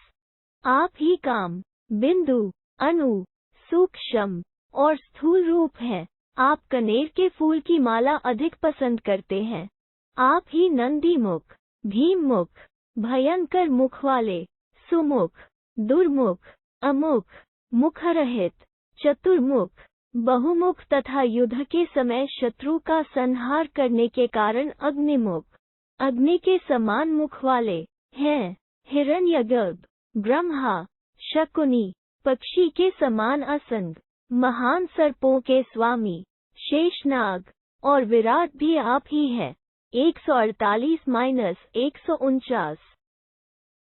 आप ही काम, बिंदु, अणु, सूक्ष्म और स्थूल रूप हैं। आप कनेर के फूल की माला अधिक पसंद करते हैं। आप ही नंदीमुख, भीममुख, भयंकर मुख वाले, सुमुख, दुर्मुख, अमुख, मुखरहित, चतुर्मुख, बहुमुख तथा युद्ध के समय शत्रु का संहार करने के कारण अग्निमुख, अग्नि के समान मुख वाले हैं। हिरण्यगर्भ, ब्रह्मा, शकुनी, पक्षी के समान असंग, महान सर्पों के स्वामी, शेषनाग और विराट भी आप ही हैं। 148-149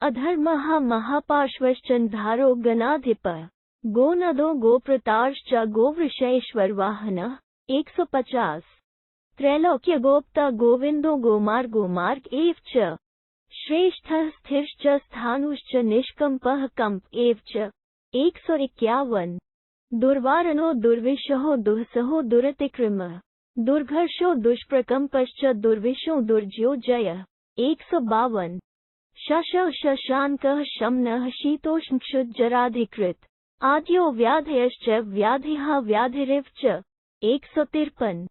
अधर्मः महापार्श्वश्चंद्धारो गणाधिपः गोनदो गोप्रताश्च गोवृषेश्वरवाहनः। 150 त्रैलोक्य गोप्ता गोविंदो गोमार्ग एव च श्रेष्ठः स्थिरश्च स्थाणुश्च निष्कंपः कंप एव च। 151 दुर्वारणो दुर्विशहो दुःसहो दुरतिक्रमः दुर्घर्षो दुष्प्रकंपश्च दुर्विशो दुर्जयोजयः। 152 शशांकः शमनः शीतोष्णक्षुज्जराधिकृत आद्यो व्याधयश्च व्याधिः व्याधिरिव च। 153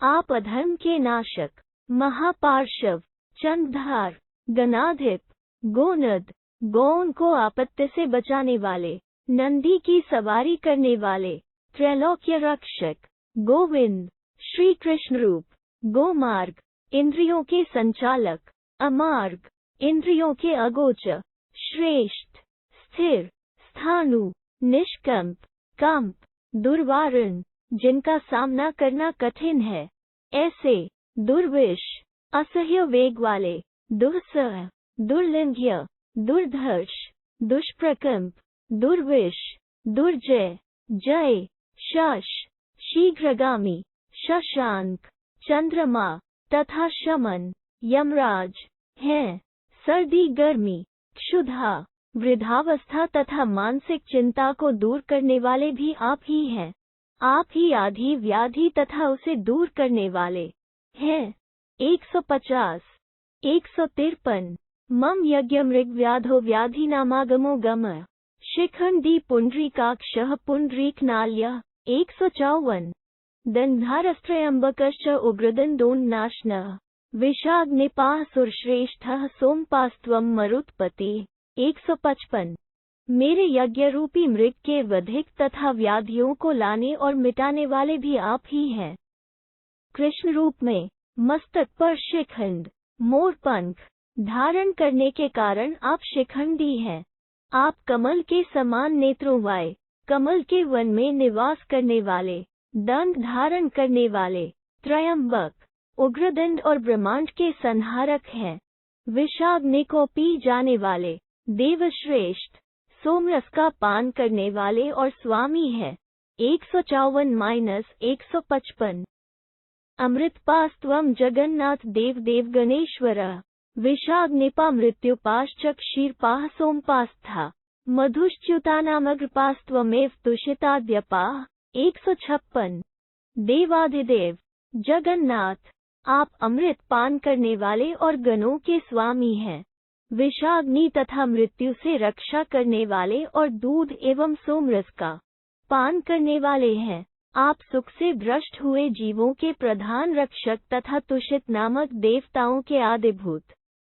आप अधर्म के नाशक, महापार्श्व, चंद्रधार, गणाधिप, गोनद, गौन को आपत्ति से बचाने वाले, नंदी की सवारी करने वाले, त्रैलोक्य रक्षक, गोविंद, श्री कृष्ण रूप, गोमार्ग, इंद्रियों के संचालक, अमार्ग, इंद्रियों के अगोचर, श्रेष्ठ, स्थिर, स्थाणु, निष्कंप, कंप, दुर्वारण, जिनका सामना करना कठिन है, ऐसे, दुर्विश, असह्य वेग वाले, दुस्सह, दुर्लिंघ्य, दुर्धर्ष, दुष्प्रकंप, दुर्विश, दुर्जय, जय, शश, शीघ्रगामी, शशांक, चंद्रमा तथा शमन, यमराज हैं। सर्दी गर्मी, क्षुधा, वृद्धावस्था तथा मानसिक चिंता को दूर करने वाले भी आप ही हैं। आप ही आदि व्याधि तथा उसे दूर करने वाले हैं। 150 153 मम यज्ञमृगव्याधो व्याधिनामागमो गमः शिखंडी पुंडरीकाक्षः पुंडरीकनाल्यः। 154 दन्धारस्त्रयंबकश्च उग्रदन्दोन्नाशनः विषाग्निपाः सुरश्रेष्ठः सोमपास्त्वं मरुत्पति। 155 मेरे यज्ञ रूपी मृग के वधिक तथा व्याधियों को लाने और मिटाने वाले भी आप ही हैं। कृष्ण रूप में मस्तक पर शिखंड, मोरपंख धारण करने के कारण आप शिखंडी हैं। आप कमल के समान नेत्रों वाले, कमल के वन में निवास करने वाले, दंड धारण करने वाले, त्रयंबक, उग्रदंड और ब्रह्मांड के संहारक हैं। विषाग्नि को पी जाने वाले, देवश्रेष्ठ, सोमरस का पान करने वाले और स्वामी हैं। 154-155 अमृतपास्त्वं जगन्नाथ देव देव गणेश्वरः विषाग्निपा मृत्युपाश्च क्षीरपाः सोमपास्था मधुश्च्युतानामग्रपास्त्वमेव तुषिताद्यपाः। 156। देवाधिदेव जगन्नाथ, आप अमृत पान करने वाले और गणों के स्वामी हैं। विषाग्नि तथा मृत्यु से रक्षा करने वाले और दूध एवं सोमरस का पान करने वाले हैं। आप सुख से भ्रष्ट हुए जीवों के प्रधान रक्षक तथा तुषित नामक देवताओं के आदिभूत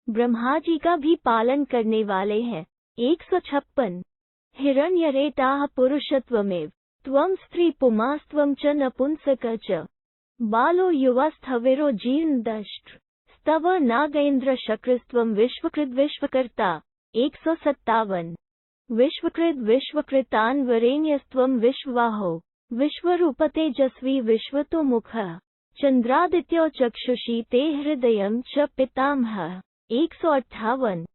ब्रह्मा जी का भी पालन करने वाले हैं। 156। हिरण्यरेताः पुरुषत्वमेव त्वं स्त्री पुमास्त्वं च नपुंसक च बालो युवा स्थविरो जीर्णदष्ट्र स्तव नागेन्द्र शक्रस्त्वं विश्वकृत विश्वकर्ता। 157। विश्वकृत विश्वकृतान् वरेण्यस्त्वं विश्ववाहो विश्वरूपतेजस्वी विश्वतोमुखः चंद्रादित्यो चक्षुषी ते हृदयं च पितामहः। 158।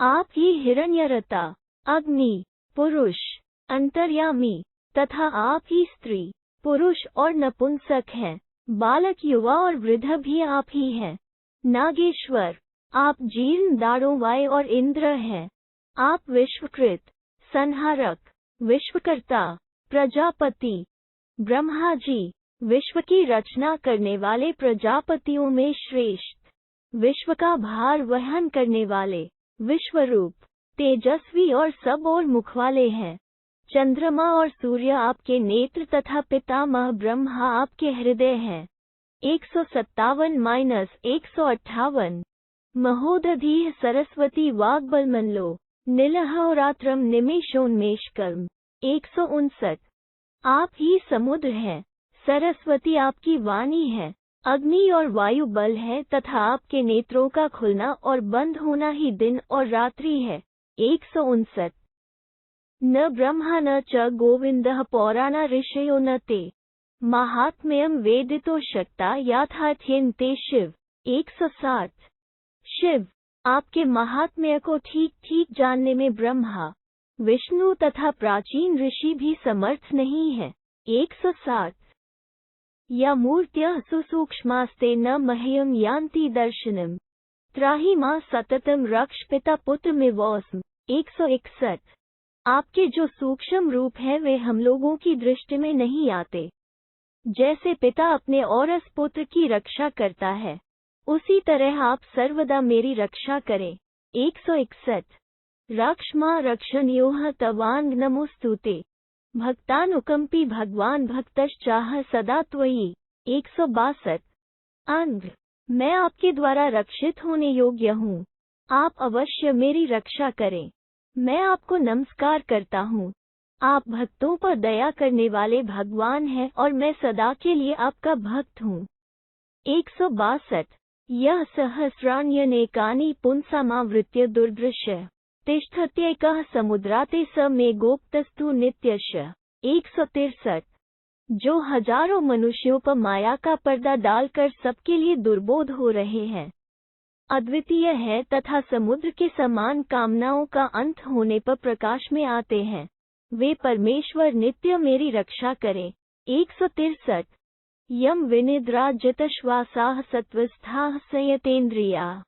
आप ही हिरण्यरता अग्नि पुरुष अंतर्यामी तथा आप ही स्त्री पुरुष और नपुंसक हैं। बालक युवा और वृद्ध भी आप ही हैं। नागेश्वर, आप जीर्ण दाढ़ों वाय और इंद्र हैं। आप विश्वकृत संहारक विश्वकर्ता प्रजापति ब्रह्मा जी, विश्व की रचना करने वाले प्रजापतियों में श्रेष्ठ, विश्व का भार वहन करने वाले, विश्वरूप, तेजस्वी और सब और मुख वाले हैं। चंद्रमा और सूर्य आपके नेत्र तथा पितामह ब्रह्मा आपके हृदय हैं। 157-158। महोदधीः सरस्वती वाग्बलमल्लो नीलहोरात्रम निमेषोन्मेषकर्म। 159। आप ही समुद्र हैं, सरस्वती आपकी वाणी है, अग्नि और वायु बल है तथा आपके नेत्रों का खुलना और बंद होना ही दिन और रात्रि है। 159। न ब्रह्मा न च गोविंदः पौराणा ऋषयो न ते माहात्म्यं वेदितो शक्ता याथार्थ्येन ते शिव। 160। शिव, आपके महात्म्य को ठीक ठीक जानने में ब्रह्मा विष्णु तथा प्राचीन ऋषि भी समर्थ नहीं है। 160। या मूर्त्यः सुसूक्ष्मास्ते न मह्यं यान्ति दर्शनम् त्राहि मां सततम रक्ष पिता पुत्रमिवोऽस्मि। 161। आपके जो सूक्ष्म रूप हैं वे हम लोगों की दृष्टि में नहीं आते। जैसे पिता अपने औरस पुत्र की रक्षा करता है, उसी तरह आप सर्वदा मेरी रक्षा करें। 161। रक्ष मां रक्षणयोः तवांग नमोस्तुते भक्तानुकंपी भगवान भक्तश्चाह सदा त्वयि। 162। अंग, मैं आपके द्वारा रक्षित होने योग्य हूँ, आप अवश्य मेरी रक्षा करें। मैं आपको नमस्कार करता हूँ। आप भक्तों पर दया करने वाले भगवान हैं और मैं सदा के लिए आपका भक्त हूँ। 162। यः सहस्राण्यनेकानि पुंसामावृत्य दुर्दृश्य तिष्ठत्यैकः समुद्राते स मे गोप्तस्तु नित्यस्य। 163। जो हजारों मनुष्यों पर माया का पर्दा डालकर सबके लिए दुर्बोध हो रहे हैं, अद्वितीय है तथा समुद्र के समान कामनाओं का अंत होने पर प्रकाश में आते हैं, वे परमेश्वर नित्य मेरी रक्षा करें। 163। यम विनिद्रा जितश्वासाः सत्वस्थाः संयतेन्द्रियाः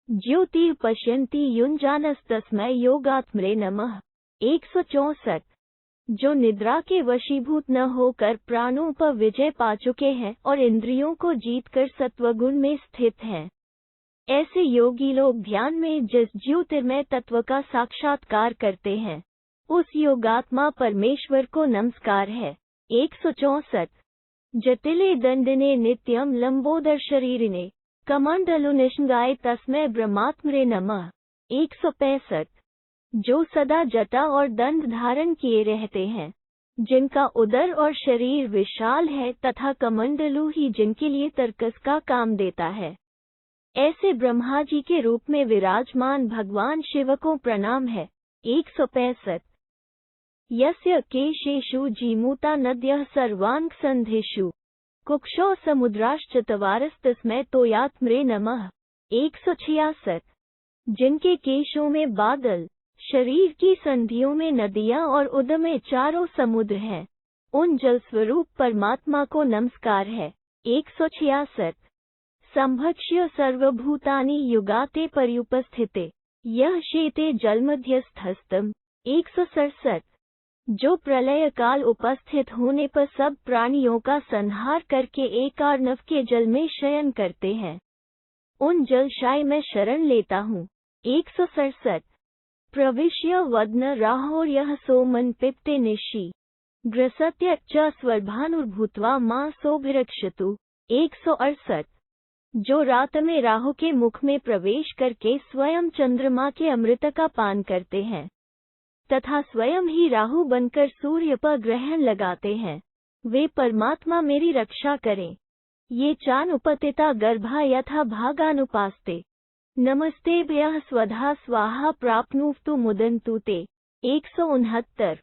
ज्योतिः पश्यन्ति युञ्जानस्तस्मै योगात्मने नमः। 164। जो निद्रा के वशीभूत न होकर प्राणों पर विजय पा चुके हैं और इंद्रियों को जीतकर सत्वगुण में स्थित हैं, ऐसे योगी लोग ध्यान में जिस ज्योतिर्मय तत्व का साक्षात्कार करते हैं, उस योगात्मा परमेश्वर को नमस्कार है। 164। जटिले दंडिने नित्यम लंबोदर शरीरिने कमंडलुनिष्गाय तस्मै ब्रह्मात्मने नमः। 165। जो सदा जटा और दंड धारण किए रहते हैं, जिनका उदर और शरीर विशाल है तथा कमंडलु ही जिनके लिए तर्कस का काम देता है, ऐसे ब्रह्मा जी के रूप में विराजमान भगवान शिव को प्रणाम है। 165। यस्य केशेषु जीमूता नद्यः सर्वांग संधिषु कुक्षौ समुद्राश्चत्वारस्तस्मै तोयात्मने नमः। 166। जिनके केशों में बादल, शरीर की संधियों में नदियां और उदर में चारों समुद्र हैं, उन जल स्वरूप परमात्मा को नमस्कार है। 166। संभक्ष्य सर्वभूतानि युगाते पर्युपस्थिते यह शेते जलमध्यस्थस्तम। 167। जो प्रलय काल उपस्थित होने पर सब प्राणियों का संहार करके एक अर्णव के जल में शयन करते हैं, उन जलशाय में शरण लेता हूँ। 167। प्रविश्य वदन राहोर्यः सोमन पिप्ते निशि ग्रसत्य च स्वर्भानुर्भूत्वा मां सोभिरक्षतु। 168। जो रात में राहु के मुख में प्रवेश करके स्वयं चंद्रमा के अमृत का पान करते हैं तथा स्वयं ही राहु बनकर सूर्य पर ग्रहण लगाते हैं, वे परमात्मा मेरी रक्षा करें। ये चानुपतिता गर्भा यथा भागानुपास्ते नमस्तेभ्यः स्वधा स्वाहा प्राप्नुवतु मुदन्तु ते। 169।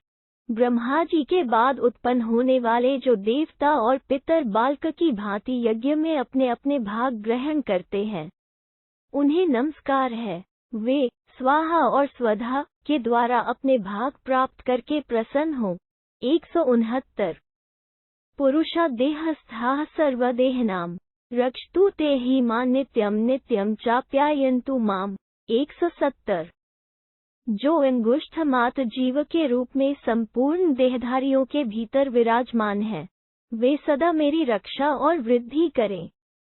ब्रह्मा जी के बाद उत्पन्न होने वाले जो देवता और पितर बालक की भांति यज्ञ में अपने अपने भाग ग्रहण करते हैं, उन्हें नमस्कार है। वे स्वाहा और स्वधा के द्वारा अपने भाग प्राप्त करके प्रसन्न हो। 169। पुरुषा देहस्थाः सर्वदेहिनां रक्षतु ते हि मां नित्यं नित्यं चाप्यायन्तु माम्। 170। जो अंगुष्ठ मात्र जीव के रूप में संपूर्ण देहधारियों के भीतर विराजमान है, वे सदा मेरी रक्षा और वृद्धि करें।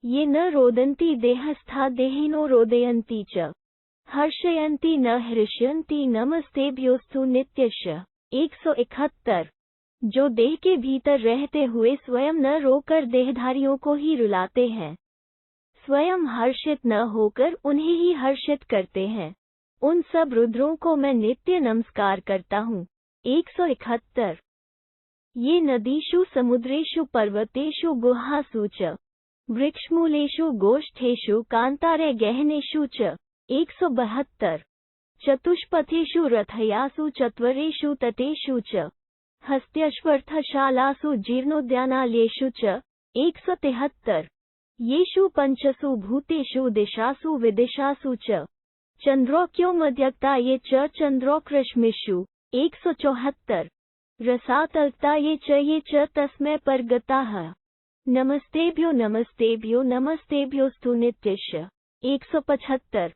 ये न रोदन्ति देहस्था देहिनो रोदयन्ति च हर्षयन्ति न हृष्यन्ति नमस्तेभ्योस्तु नित्यश। 171। जो देह के भीतर रहते हुए स्वयं न रोकर देहधारियों को ही रुलाते हैं, स्वयं हर्षित न होकर उन्हें ही हर्षित करते हैं, उन सब रुद्रों को मैं नित्य नमस्कार करता हूँ। 171। ये नदीषु समुद्रेषु पर्वतेषु गुहासु च वृक्षमूलेषु गोष्ठेषु कांतारे गहनेषु च। 172। चतुष्पथेषु रथयासु चत्वरेषु तटेषु च हस्त्यश्वर्थशालासु जीर्णोद्यानालयेषु च। 173। येषु पंचसु भूतेषु दिशासु विदिशासु च चंद्रोक्योमद्यक्ता ये च चंद्रोक्रश्मिषु। 174। रसातल्क्ता ये च तस्मै परगताः नमस्तेभ्यो नमस्तेभ्यो नमस्तेभ्योस्तु नित्यश। 175।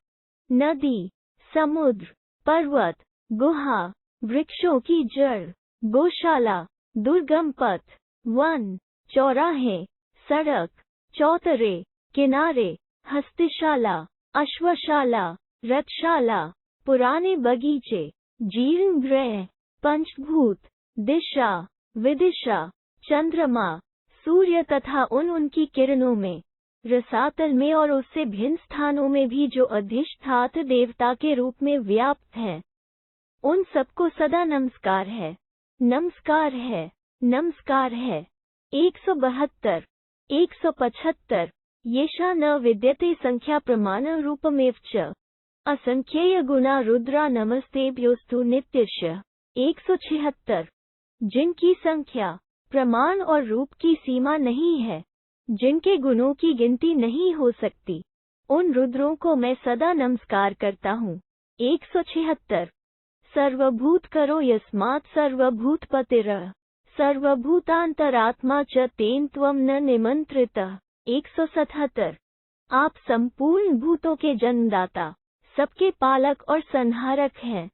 नदी, समुद्र, पर्वत, गुहा, वृक्षों की जड़, गौशाला, दुर्गम पथ, वन, चौराहे, सड़क, चौतरे, किनारे, हस्तशाला, अश्वशाला, रथशाला, पुराने बगीचे, जीर्ण गृह, पंचभूत, दिशा, विदिशा, चंद्रमा, सूर्य तथा उनकी किरणों में, रसातल में और उससे भिन्न स्थानों में भी जो अधिष्ठात्र देवता के रूप में व्याप्त हैं, उन सबको सदा नमस्कार है, नमस्कार है, नमस्कार है। 172। 175। येषा न विद्यते संख्या प्रमाण रूपमेव च असंख्येय गुणा रुद्रा नमस्तेभ्योस्तु नित्यश। 176। जिनकी संख्या, प्रमाण और रूप की सीमा नहीं है, जिनके गुणों की गिनती नहीं हो सकती, उन रुद्रों को मैं सदा नमस्कार करता हूँ। 176। सर्वभूत करो यस्मात् सर्वभूतपतिरः सर्वभूतांतरात्मा च तेन त्वं न निमंत्रितः। 177। आप संपूर्ण भूतों के जन्मदाता, सबके पालक और संहारक हैं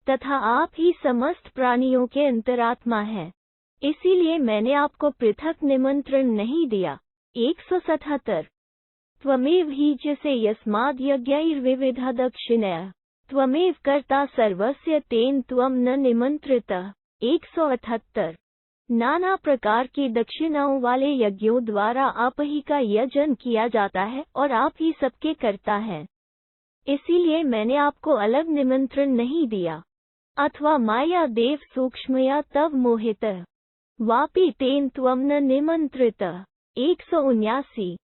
तथा आप ही समस्त प्राणियों के अंतरात्मा हैं, इसीलिए मैंने आपको पृथक निमंत्रण नहीं दिया। 177। त्वमेव हि जैसे यस्माद् यज्ञैर्विविधा दक्षिणया त्वमेव कर्ता सर्वस्य तेन त्वं न निमंत्रितः। 178। नाना प्रकार की दक्षिणाओं वाले यज्ञों द्वारा आप ही का यजन किया जाता है और आप ही सबके कर्ता हैं, इसीलिए मैंने आपको अलग निमंत्रण नहीं दिया। अथवा माया देव सूक्ष्मया तव मोहितः वापि तेन त्वं न निमंत्रितः। 179।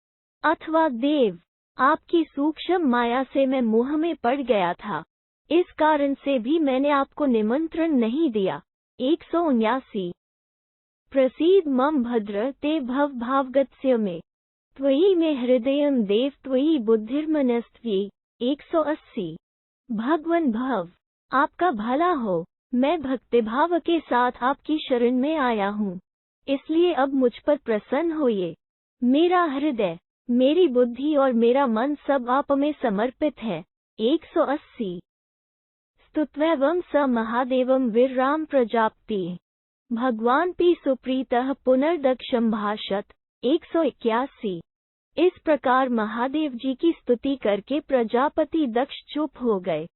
अथवा देव, आपकी सूक्ष्म माया से मैं मोह में पड़ गया था, इस कारण से भी मैंने आपको निमंत्रण नहीं दिया। 179। प्रसीद मम भद्र ते भव भावगत्स्य मे त्वयि मे हृदयं देव त्वयि बुद्धिर्मनस्त्वयि। 180। भगवन भव, आपका भला हो, मैं भक्तिभाव के साथ आपकी शरण में आया हूँ, इसलिए अब मुझ पर प्रसन्न होइए। मेरा हृदय, मेरी बुद्धि और मेरा मन सब आप में समर्पित है। 180। स्तुत्वैवं स महादेवं वीरराम प्रजापति। भगवान पी सुप्रीतः पुनर्दक्षम भाषत। 181। इस प्रकार महादेव जी की स्तुति करके प्रजापति दक्ष चुप हो गए।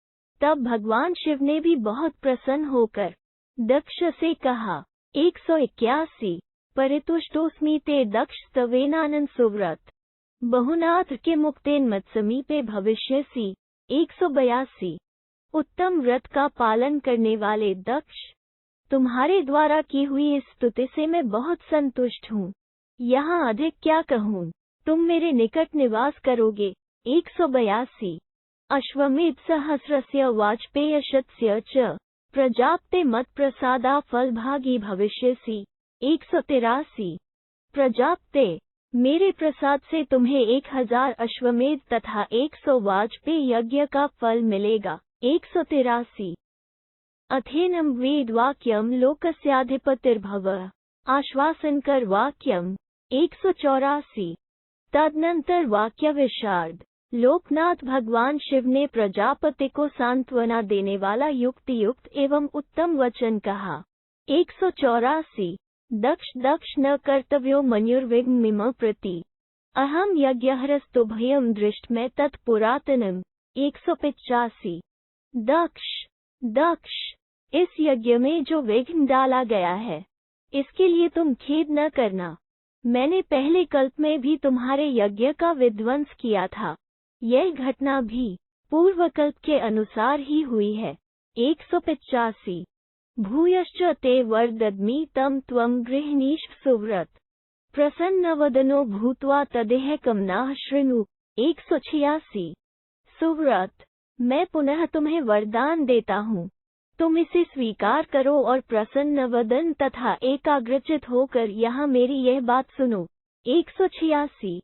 तब भगवान शिव ने भी बहुत प्रसन्न होकर दक्ष से कहा। 181। परितुष्टोस्मि ते दक्ष तवेनानंद सुव्रत बहुनाथ के मुक्तेन मत समीपे भविष्यसि। 182। उत्तम व्रत का पालन करने वाले दक्ष, तुम्हारे द्वारा की हुई इस स्तुति से मैं बहुत संतुष्ट हूँ। यहाँ अधिक क्या कहूँ, तुम मेरे निकट निवास करोगे। 182। अश्वमेध सहस्रस्य वाजपेयशतस्य च प्रजाप्ते मत प्रसादा फलभागी भविष्यसि। 183। प्रजाप्ते, मेरे प्रसाद से तुम्हें 1000 अश्वमेध तथा 100 वाजपेय यज्ञ का फल मिलेगा। 183। अथेनम वेद वाक्यम लोकस्याधिपतिर्भव आश्वासनकर वाक्यम। 184। तदनंतर वाक्य विशारद लोकनाथ भगवान शिव ने प्रजापति को सांत्वना देने वाला युक्त एवं उत्तम वचन कहा। 184। दक्ष न कर्तव्यो मनुर्विघ्नमिम प्रति अहम यज्ञहरस्तुभयम दृष्टमय तत्पुरातनम। 185। दक्ष, इस यज्ञ में जो विघ्न डाला गया है, इसके लिए तुम खेद न करना। मैंने पहले कल्प में भी तुम्हारे यज्ञ का विध्वंस किया था। यह घटना भी पूर्व कल्प के अनुसार ही हुई है। 185। भूयश्च ते वरदद्मि तं त्वं गृह्णीष्व सुव्रत प्रसन्नवदनो भूत्वा तदेहकं नः शृणु। 186। सुव्रत, मैं पुनः तुम्हें वरदान देता हूँ, तुम इसे स्वीकार करो और प्रसन्नवदन तथा एकाग्रचित होकर यहाँ मेरी यह बात सुनो। 186।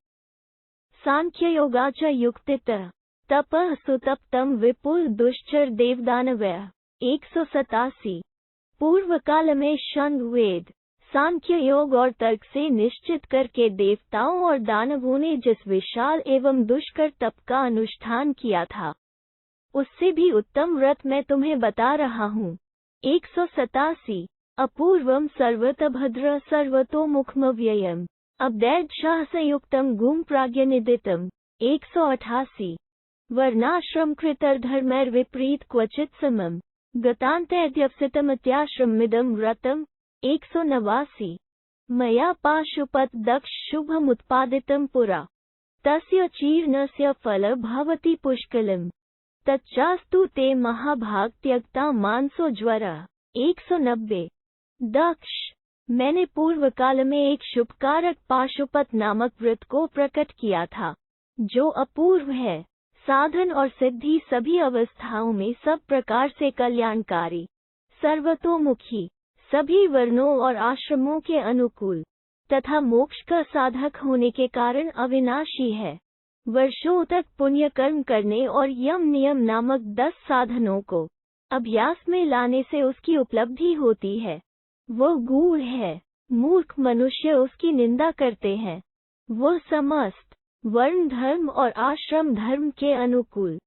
सांख्ययोगा च युक्तितः तपः सुतप्तं विपुल दुश्चर देवदानवः। 187। पूर्व काल में षण् वेद, सांख्य योग और तर्क से निश्चित करके देवताओं और दानवों ने जिस विशाल एवं दुष्कर तप का अनुष्ठान किया था, उससे भी उत्तम व्रत मैं तुम्हें बता रहा हूँ। 187। अपूर्वम सर्वतभद्र सर्वतोमुखमव्ययम् अब्दैर्दशासयुक्तम् गुम प्राज्ञनिदितम्। 188। वर्णाश्रम कृतर्धर्मैर्विपरीत क्वचित् समम् गतान्तेऽध्यवसितमित्याश्रममिदं व्रतम्। 189। मया पाशुपत दक्ष शुभमुत्पादितं पुरा तस्य चीर्णस्य फल भवति पुष्कलम् तच्चास्तु ते महाभाग त्यक्ता मानसो ज्वरः। 190। दक्ष, मैंने पूर्व काल में एक शुभकारक पाशुपत नामक व्रत को प्रकट किया था, जो अपूर्व है, साधन और सिद्धि सभी अवस्थाओं में सब प्रकार से कल्याणकारी, सर्वतोमुखी, सभी वर्णों और आश्रमों के अनुकूल तथा मोक्ष का साधक होने के कारण अविनाशी है। वर्षों तक पुण्य कर्म करने और यम नियम नामक 10 साधनों को अभ्यास में लाने से उसकी उपलब्धि होती है। वो गूढ़ है, मूर्ख मनुष्य उसकी निंदा करते हैं। वो समस्त वर्ण धर्म और आश्रम धर्म के अनुकूल,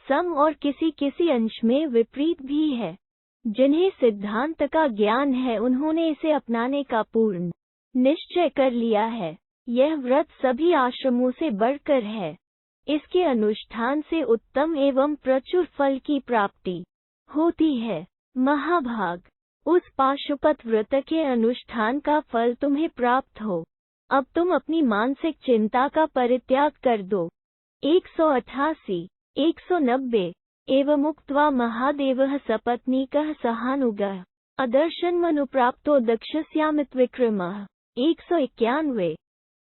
सम और किसी अंश में विपरीत भी है। जिन्हें सिद्धांत का ज्ञान है उन्होंने इसे अपनाने का पूर्ण निश्चय कर लिया है। यह व्रत सभी आश्रमों से बढ़कर है। इसके अनुष्ठान से उत्तम एवं प्रचुर फल की प्राप्ति होती है। महाभाग, उस पाशुपत व्रत के अनुष्ठान का फल तुम्हें प्राप्त हो। अब तुम अपनी मानसिक चिंता का परित्याग कर दो। 188। 190। एवमुक्त्वा महादेवः सपत्नीकः सहानुगः अदर्शन्मनुप्राप्तो दक्षस्यामितविक्रमः। 191।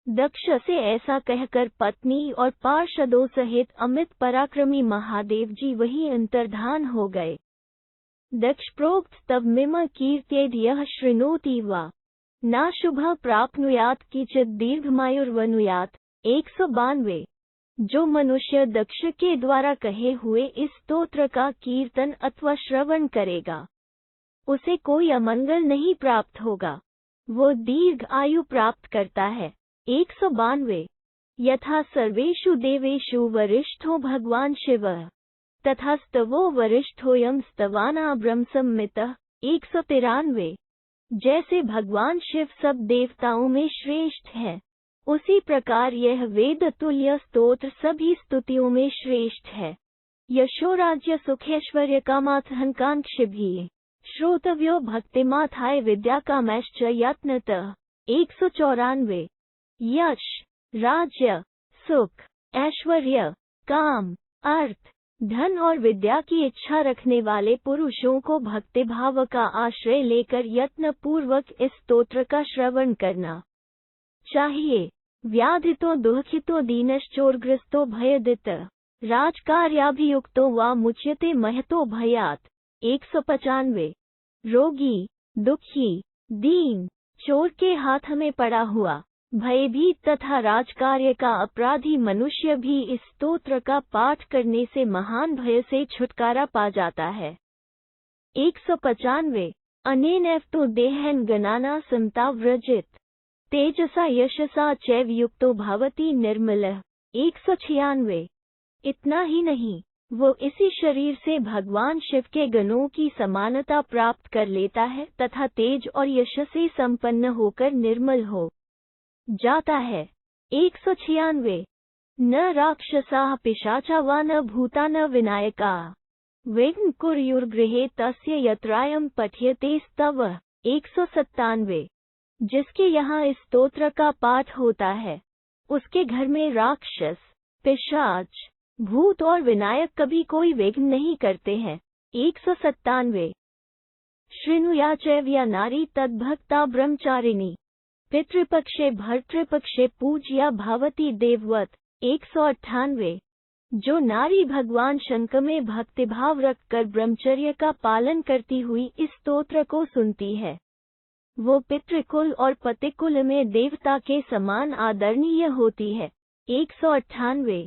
दक्ष से ऐसा कहकर पत्नी और पार्षदों सहित अमित पराक्रमी महादेव जी वहीं अंतर्धान हो गए। दक्ष प्रोक्त तब मिम कीर्त्येद यः शृणोति वा ना शुभः प्राप्नुयात् किंचित् दीर्घमायुर्वनुयात्। 192। जो मनुष्य दक्ष के द्वारा कहे हुए इस स्तोत्र का कीर्तन अथवा श्रवण करेगा, उसे कोई अमंगल नहीं प्राप्त होगा, वो दीर्घ आयु प्राप्त करता है। 192। यथा सर्वेषु देवेषु वरिष्ठो भगवान शिवः तथा स्तवो वरिष्ठोऽयं स्तवानाब्रह्म सम्मितः। 193। जैसे भगवान शिव सब देवताओं में श्रेष्ठ है, उसी प्रकार यह वेद तुल्य स्तोत्र सभी स्तुतियों में श्रेष्ठ है। यशो राज्य सुखैश्वर्य कामार्थहंकांक्षिभिः श्रोतव्यो भक्तिमाथाय विद्या कामैश्च यत्नतः। 194। यश, राज्य, सुख, ऐश्वर्य, काम, अर्थ, धन और विद्या की इच्छा रखने वाले पुरुषों को भक्तिभाव का आश्रय लेकर यत्न पूर्वक इस स्तोत्र का श्रवण करना चाहिए। व्याधितो दुःखितो दीनश्चोरग्रस्तो भयदित राजकार्याभियुक्तो वा मुच्यते महतो भयात्। 195। रोगी, दुखी, दीन, चोर के हाथ में पड़ा हुआ, भयभीत तथा राजकार्य का अपराधी मनुष्य भी इस स्तोत्र का पाठ करने से महान भय से छुटकारा पा जाता है। 195। अनेनैव तो देहन गणाना संताव्रजित तेजसा यशसा चैव युक्तो भवति निर्मलः। 196। इतना ही नहीं, वो इसी शरीर से भगवान शिव के गणों की समानता प्राप्त कर लेता है तथा तेज और यश से संपन्न होकर निर्मल हो जाता है। 196। न राक्षसाः पिशाचा वा न भूता न विनायकाः विघ्न कुर्युर्गृहे तस्य यत्रायं पठ्यते स्तवः। 197। जिसके यहाँ इस स्तोत्र का पाठ होता है, उसके घर में राक्षस, पिशाच, भूत और विनायक कभी कोई विघ्न नहीं करते हैं। 197। शृणुया चैव नारी तद्भक्ता ब्रह्मचारिणी पितृपक्षे भर्तृपक्षे पूज्या भवती देववत्। 198। जो नारी भगवान शंकर में भक्तिभाव रखकर ब्रह्मचर्य का पालन करती हुई इस स्तोत्र को सुनती है, वो पितृकुल और पतिकुल में देवता के समान आदरणीय होती है। 198।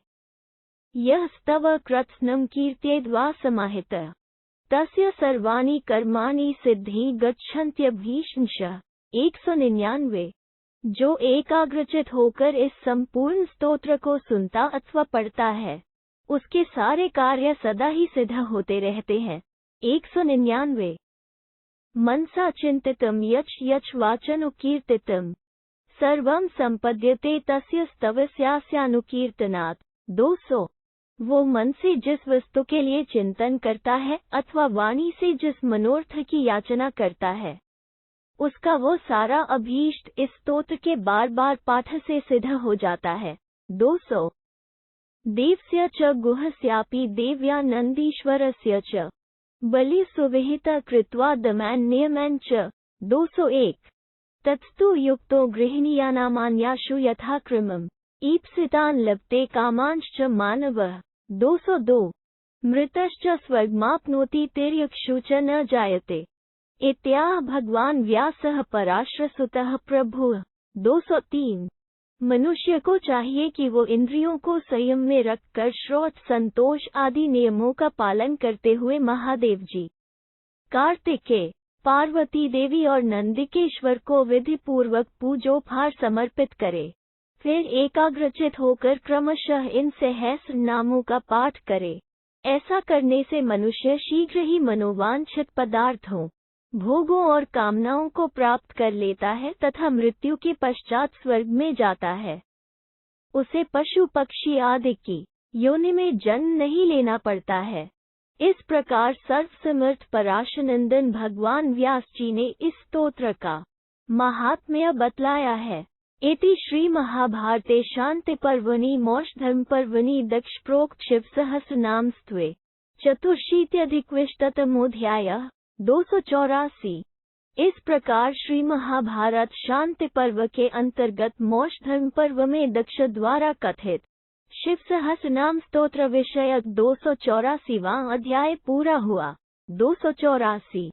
यह स्तव कृत्स्नं कीर्त्येद्वा समाहितः तस्य सर्वाणि कर्माणि सिद्धि गच्छन्त्यभीष्णशः। 199। जो एकाग्रचित होकर इस संपूर्ण स्तोत्र को सुनता अथवा पढ़ता है, उसके सारे कार्य सदा ही सिद्ध होते रहते हैं। 199। मनसा चिंतितं यच् यच् वाचनुकीर्तितं सर्वं संपद्यते तस्य स्तवस्यानुकीर्तनात्। 200। वो मन से जिस वस्तु के लिए चिंतन करता है अथवा वाणी से जिस मनोर्थ की याचना करता है, उसका वो सारा अभीष्ट इस स्तोत्र के बार बार पाठ से सिद्ध हो जाता है। 200। देवस्य च गुहस्यापि देव्या नंदीश्वरस्य च बलि सुविहिता कृत्वा दमैन्नियमैन् च। 201। तत्स्तु युक्तो गृहिणीयानामान्याशु यथाक्रमम् ईप्सितान् लभते कामांश्च मानवः। 202। मृतश्च स्वर्गमाप्नोति तिर्यक्षु च न जायते इत्याह भगवान व्यासः पराशरसुतः प्रभुः। 203। मनुष्य को चाहिए कि वो इंद्रियों को संयम में रखकर श्रोत संतोष आदि नियमों का पालन करते हुए महादेव जी, कार्तिकेय, पार्वती देवी और नंदिकेश्वर को विधि पूर्वक पूजोपहार समर्पित करे। फिर एकाग्रचित होकर क्रमशः इन सहस्र नामों का पाठ करे। ऐसा करने से मनुष्य शीघ्र ही मनोवांछित पदार्थों, भोगों और कामनाओं को प्राप्त कर लेता है तथा मृत्यु के पश्चात स्वर्ग में जाता है। उसे पशु पक्षी आदि की योनि में जन्म नहीं लेना पड़ता है। इस प्रकार सर्वसमर्थ पराशरनंदन भगवान व्यास जी ने इस स्तोत्र का महात्म्य बतलाया है। इति श्री महाभारते शांति पर्वणि मोक्षधर्म पर्वणि दक्ष प्रोक्त शिव सहस्रनाम स्तवे चतुर्शीत्यधिकविंशतितमोऽध्यायः। 284। इस प्रकार श्री महाभारत शांति पर्व के अंतर्गत मोक्ष धर्म पर्व में दक्ष द्वारा कथित शिव सहस्रनाम स्तोत्र विषयक 284वां अध्याय पूरा हुआ। 284।